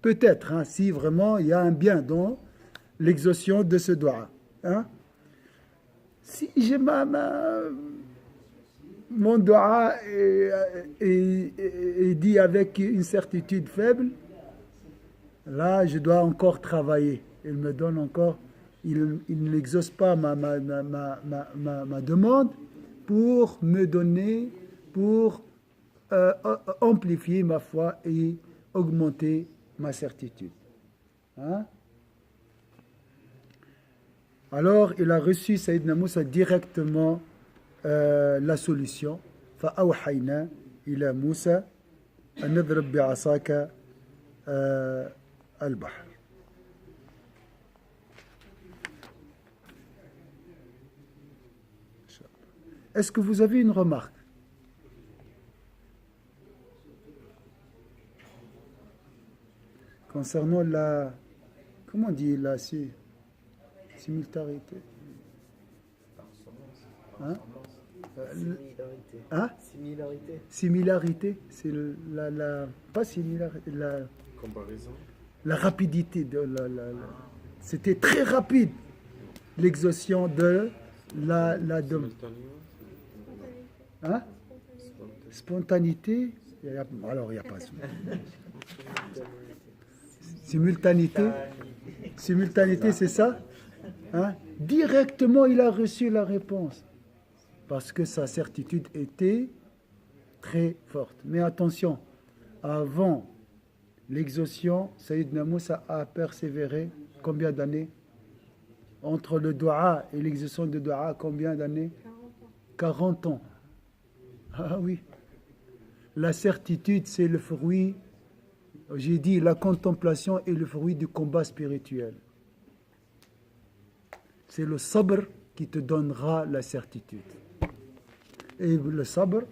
Speaker 1: Peut-être, hein, si vraiment il y a un bien dans l'exhaustion de ce dua. Hein? Si j'ai mon dua est dit avec une certitude faible, là, je dois encore travailler. Il me donne encore, il n'exauce pas ma demande pour me donner, pour amplifier ma foi et augmenter ma certitude. Hein? Alors, il a reçu Sayyidina Moussa directement la solution. فأوحينا إلى موسى أن نضرب بعصاك البحر. Est-ce que vous avez une remarque? Concernant la, comment on dit la simultanéité? Hein?
Speaker 4: Similarité.
Speaker 1: Hein?
Speaker 4: Similarité.
Speaker 1: Similarité, c'est pas similarité,
Speaker 5: Comparaison.
Speaker 1: la rapidité de c'était très rapide l'exhaustion de la hein? Spontanéité, alors il n'y a pas simultanéité, c'est ça, hein? Directement il a reçu la réponse parce que sa certitude était très forte. Mais attention, avant l'exhaustion, Sayyidina Moussa a persévéré combien d'années? Entre le dua et l'exhaustion de dua, combien d'années? 40 ans. Ah oui. La certitude, c'est le fruit, j'ai dit, la contemplation est le fruit du combat spirituel. C'est le sabr qui te donnera la certitude. Et le sabr,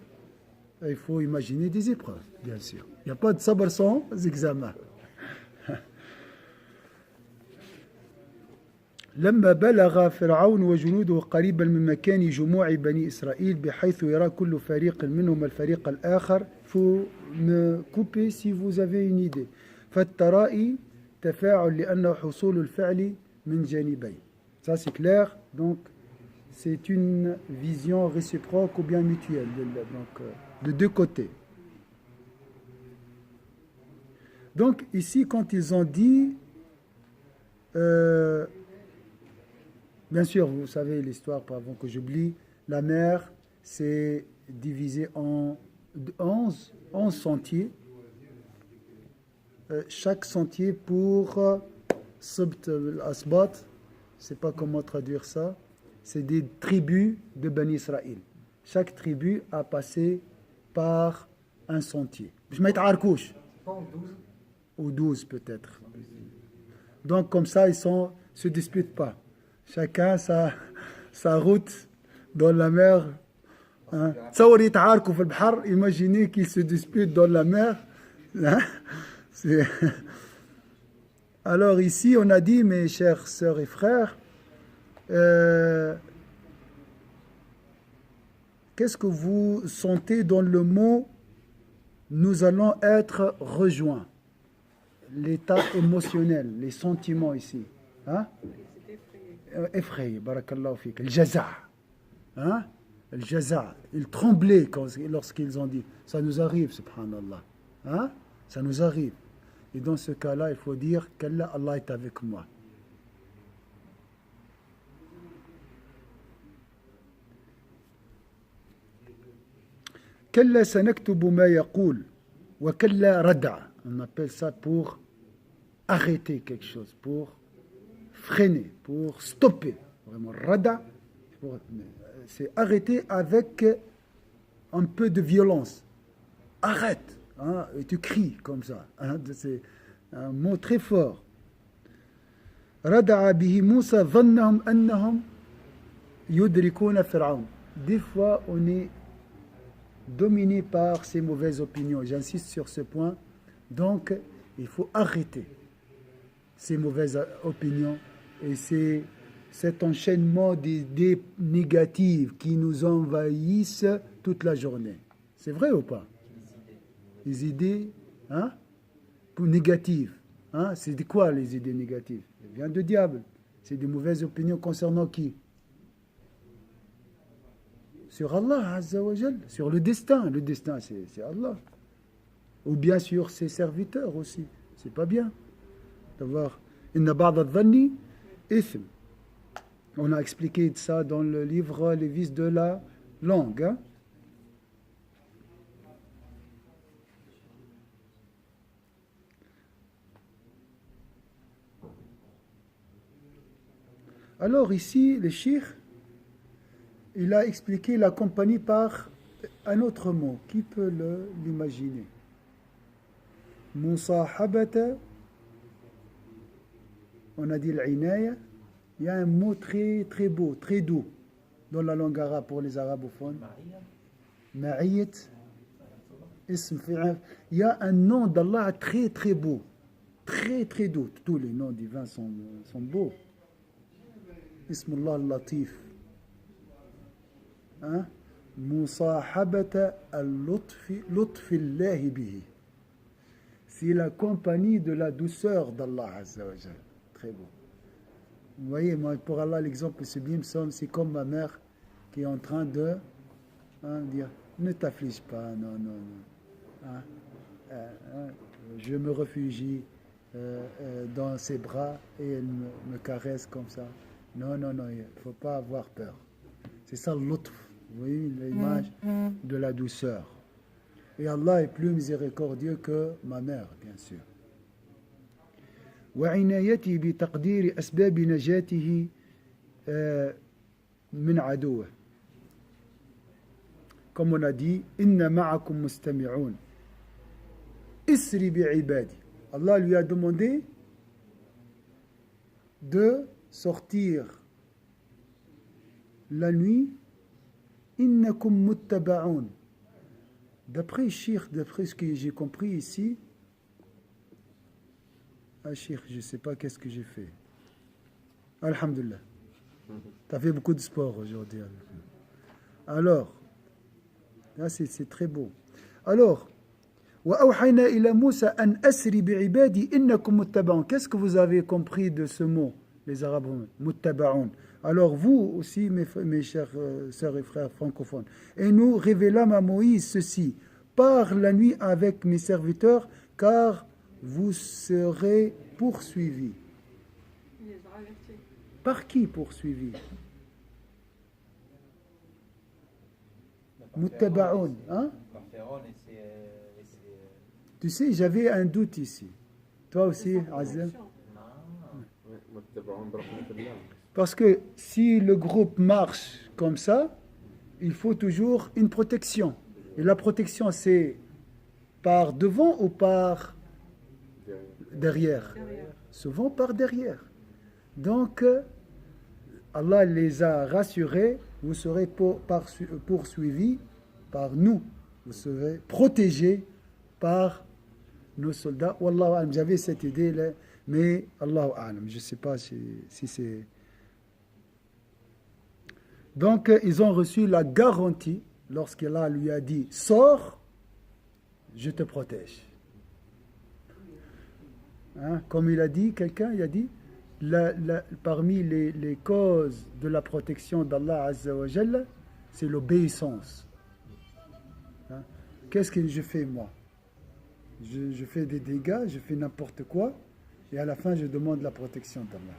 Speaker 1: il faut imaginer des épreuves, bien sûr. Il n'y a pas de sabr sans examen. لما بلغ فرعون وجنوده قريبا من مكان جموع بني إسرائيل بحيث يرى كل فريق منهم الفريق الآخر. Faut me couper si vous avez une idée. فالترائي تفاعل لأنه حصول الفعل من جانبين. Ça c'est clair. Donc c'est une vision réciproque ou bien mutuelle, donc de deux côtés. Donc ici, quand ils ont dit, bien sûr, vous savez l'histoire, avant que j'oublie, la mer s'est divisée en 11 sentiers. Chaque sentier pour Sabt al-Asbat, je ne sais pas comment traduire ça. C'est des tribus de Bani Israël. Chaque tribu a passé par un sentier. Je mets Arkouche. Ou 12 peut-être. Donc comme ça, ils ne se disputent pas. Chacun sa route dans la mer. Hein. Imaginez qu'ils se disputent dans la mer. Hein. Alors ici, on a dit, mes chères sœurs et frères, qu'est-ce que vous sentez dans le mot « nous allons être rejoints » ? L'état émotionnel, les sentiments ici. Hein? Effrayé, barakallahu fik. Le jaza. Hein? Le jaza. Ils tremblaient lorsqu'ils ont dit « ça nous arrive, subhanallah. Hein? Ça nous arrive. Et dans ce cas-là, il faut dire qu'Allah, Allah est avec moi. كلا سنكتب ما يقول وكلا ردع. On appelle ça pour arrêter quelque chose, pour freiner, pour stopper. Vraiment, rada, c'est arrêter avec un peu de violence. Arrête, hein, et tu cries comme ça. Hein, c'est un mot très fort. رَدَعَ بِهِ مُوسَى ظَنَّهُمْ أَنَّهُمْ يُدْرِكُونَ فِرْعَوْنَ. Des fois, on est dominé par ces mauvaises opinions. J'insiste sur ce point. Donc, il faut arrêter ces mauvaises opinions et cet enchaînement d'idées négatives qui nous envahissent toute la journée. C'est vrai ou pas? Les idées hein, négatives. Hein, c'est de quoi les idées négatives? Elles viennent du diable. C'est des mauvaises opinions concernant qui? Sur Allah, Azza wa Jal, sur le destin. Le destin, c'est Allah. Ou bien sur ses serviteurs aussi. C'est pas bien d'avoir Inna ba'da dhanni ithm. On a expliqué ça dans le livre Les vices de la langue. Hein? Alors ici, le cheikh, il a expliqué la compagnie par un autre mot. Qui peut l'imaginer? Musahabata, on a dit l'inaya. Il y a un mot très très beau, très doux dans la langue arabe pour les arabophones. Ma'iyat, ism fi'al. Il y a un nom d'Allah très très beau, très très doux. Tous les noms divins sont beaux. Ismullah al-Latif. Hein? Musahabata al-lutfillahi bihi. C'est la compagnie de la douceur d'Allah Azza wa Jal. Très beau. Vous voyez, moi, pour Allah, l'exemple sublime, c'est comme ma mère qui est en train de dire ne t'afflige pas, non, non, non. Je me réfugie dans ses bras et elle me caresse comme ça. Non, non, non, il ne faut pas avoir peur. C'est ça l'utf. Vous voyez l'image de la douceur. Et Allah est plus miséricordieux que ma mère, bien sûr. وعنايته بتقدير أسباب نجاته من عدوه. Comme on a dit, إن معكم مستمعون. اسري بعبادي. Allah lui a demandé de sortir la nuit. إنكم متبعون. D'après ce que j'ai compris ici, Cheikh, je ne sais pas qu'est-ce que j'ai fait. Alhamdulillah. Tu as fait beaucoup de sport aujourd'hui. Alors, là c'est très beau. Alors, وَأَوْحَيْنَا إِلَى مُوسَى أَنْ أَسْرِ بِعِبَادِي إِنَّكُمْ مُتَّبَعُونَ. Qu'est-ce que vous avez compris de ce mot, les Arabes? Muttabaoun. Alors vous aussi, mes chers sœurs et frères francophones, et nous révélâmes à Moïse ceci: pars la nuit avec mes serviteurs, car vous serez poursuivis.
Speaker 3: Il les a avertis.
Speaker 1: Par qui poursuivis? Muttabaoun. Hein?
Speaker 2: Par Pharaon et ses
Speaker 1: Tu sais, j'avais un doute ici. Toi aussi, Azem? Parce que si le groupe marche comme ça, il faut toujours une protection. Et la protection, c'est par devant ou par derrière? Souvent par derrière. Donc, Allah les a rassurés, vous serez poursuivis par nous. Vous serez protégés par nos soldats. Wallahu a'lam, j'avais cette idée-là, mais Allahu a'lam, je ne sais pas si c'est... Donc, ils ont reçu la garantie lorsqu'Allah lui a dit « Sors, je te protège ». Hein? Comme il a dit, quelqu'un, il a dit parmi les causes de la protection d'Allah Azza wa Jalla, c'est l'obéissance. Hein? Qu'est-ce que je fais moi? je fais des dégâts, je fais n'importe quoi, et à la fin, je demande la protection d'Allah.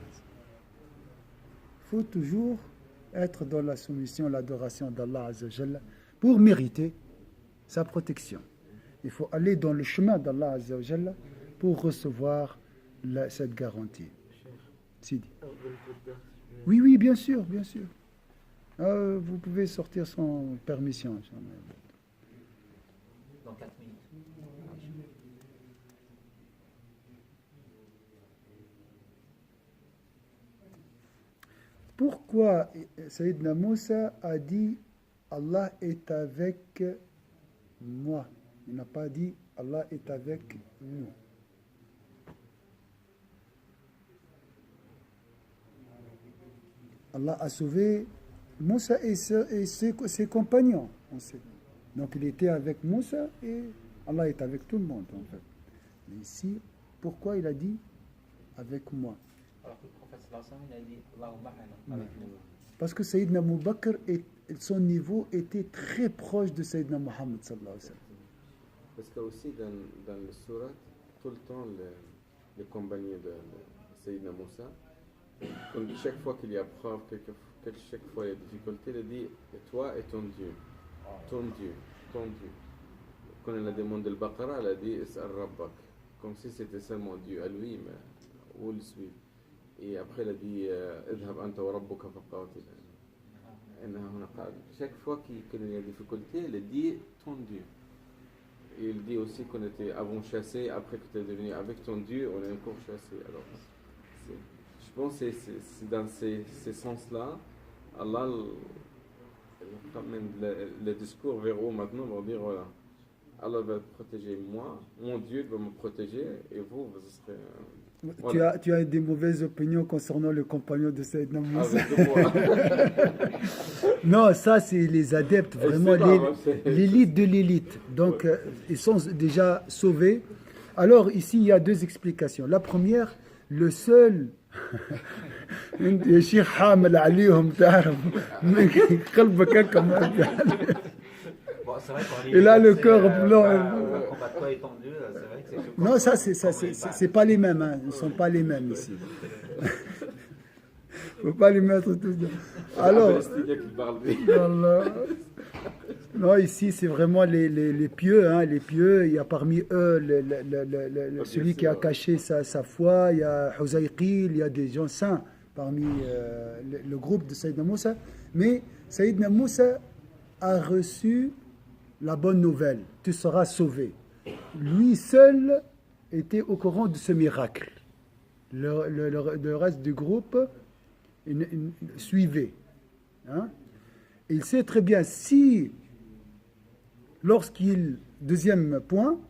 Speaker 1: Il faut toujours être dans la soumission, l'adoration d'Allah Azza wa Jalla pour mériter sa protection. Il faut aller dans le chemin d'Allah Azza wa Jalla pour recevoir cette garantie. Sidi. Oui, oui, bien sûr, bien sûr. Vous pouvez sortir sans permission.
Speaker 2: Dans 4 minutes.
Speaker 1: Pourquoi Sayyidina Moussa a dit Allah est avec moi? Il n'a pas dit Allah est avec nous. Allah a sauvé Moussa et ses compagnons. On sait. Donc il était avec Moussa et Allah est avec tout le monde en fait. Mais ici, pourquoi il a dit avec moi?
Speaker 2: Alors que le prophète sallallahu alayhi wa sallam, il a dit Allahumma ma'ana, avec nous.
Speaker 1: Parce que Sayyidina Abu Bakr, son niveau était très proche de Sayyidina Muhammad sallallahu alayhi wa sallam.
Speaker 5: Parce que aussi dans le surat, tout le temps, les compagnons de Sayyidina Moussa, chaque fois qu'il y a preuve, chaque fois il y a difficulté, il dit toi et ton Dieu. Ton Dieu, ton Dieu. Quand il a demandé le Baqarah, il a dit Is'al Rabbak. Comme si c'était seulement Dieu à lui, mais où le suivre. Et après il a dit Idhab anta wa rabbuka faqatil. Chaque fois qu'il y a difficulté, il dit ton Dieu. Et il dit aussi qu'on était avant chassé, après que tu es devenu avec ton Dieu, on est encore chassé. Alors, je pense que c'est dans ces sens-là, Allah ramène le discours vers où maintenant, on va dire voilà, Allah va protéger moi, mon Dieu va me protéger, et vous serez. Voilà.
Speaker 1: Tu as des mauvaises opinions concernant le compagnon de Sayyidina Moussa. Non, ça c'est les adeptes, vraiment l'élite de l'élite. Donc ils sont déjà sauvés. Alors ici il y a deux explications. La première, le seul الشيخ حامل عليهم تعرف قلبك كما il a le cœur blanc. Non, ça c'est pas les mêmes, hein. Ils ne sont pas les mêmes ici. Il ne faut pas les mettre tous. Alors, non, ici c'est vraiment les pieux, hein, les pieux. Il y a parmi eux celui qui a caché sa foi. Il y a Huzayqil, il y a des gens saints parmi le groupe de Sayyidina Moussa. Mais Sayyidina Moussa a reçu la bonne nouvelle, tu seras sauvé. Lui seul était au courant de ce miracle. Le reste du groupe il suivait. Hein? Il sait très bien si, deuxième point,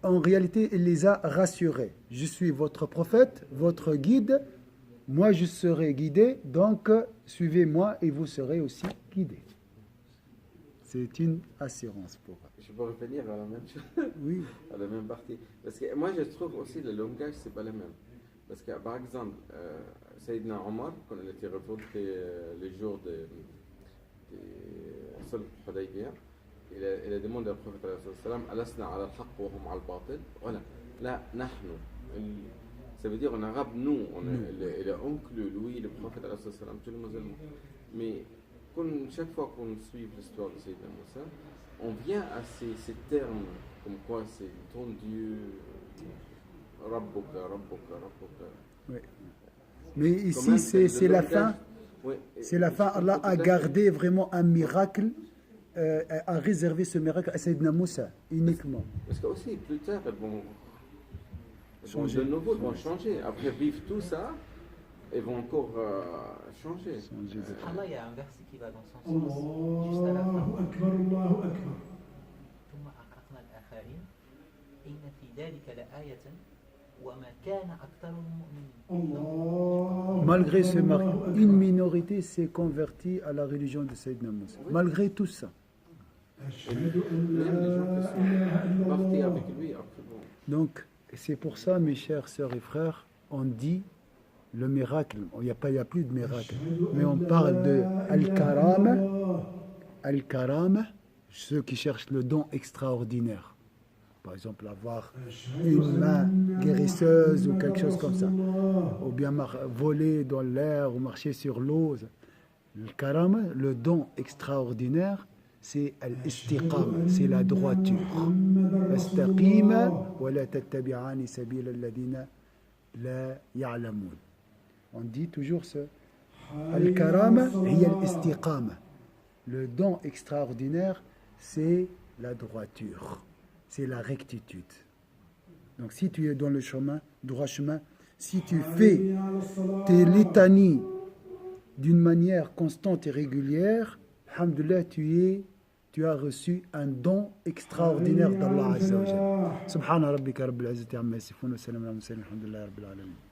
Speaker 1: en réalité, il les a rassurés. Je suis votre prophète, votre guide, moi je serai guidé, donc suivez-moi et vous serez aussi guidés. C'est une assurance pour eux.
Speaker 5: Je peux revenir à la même chose.
Speaker 1: Oui.
Speaker 5: À la même partie. Parce que moi je trouve aussi le langage c'est pas le même. Parce que par exemple, Sayyidina Omar, quand il était reporté les jours de Sulh Hudaybiyah, il a demandé au prophète Alasna ala al-haq wa hum ala al-batil. Voilà. Là, nahnu. Ça veut dire en arabe nous, il a inclus lui, le prophète tous les musulmans. Mais chaque fois qu'on suit l'histoire de Sayyidina Moussa, on vient à ces termes comme quoi c'est ton Dieu, Rabbuka.
Speaker 1: Oui. Mais ici c'est la fin. Oui. C'est la fin. Allah a gardé vraiment un miracle, a réservé ce miracle à Sayyidina Moussa uniquement.
Speaker 5: Parce que aussi plus tard ils vont changer. De nouveau ils vont changer. Après vivre tout ça, ils vont encore changer.
Speaker 2: Allah, il y a un verset qui va dans son sens, juste à la fin.
Speaker 1: Malgré ce miracle, une minorité s'est convertie à la religion de Sayyidina Moussa. Oui. Malgré tout ça. Donc, c'est pour ça, mes chers sœurs et frères, on dit le miracle. Il n'y a plus de miracle. Mais on parle de Al-Karam, ceux qui cherchent le don extraordinaire. par exemple avoir une main guérisseuse ou quelque chose comme ça, ou bien voler dans l'air ou marcher sur l'eau. Le karama, le don extraordinaire, c'est al-istiqama, c'est la droiture. Istaqima wa la tattabi'ani sabila alladhina la ya'lamun. On dit toujours ce al-karama hiya al-istiqama. Le don extraordinaire, c'est la droiture, c'est la rectitude. Donc si tu es dans le chemin, droit chemin, si tu fais tes litanies d'une manière constante et régulière, alhamdoulilah, tu as reçu un don extraordinaire d'Allah Azza wa Jalla. Subhana rabbika rabbil izzati amma yasifun wa salamun ala al mursalin, alhamdulillahi rabbil alamin.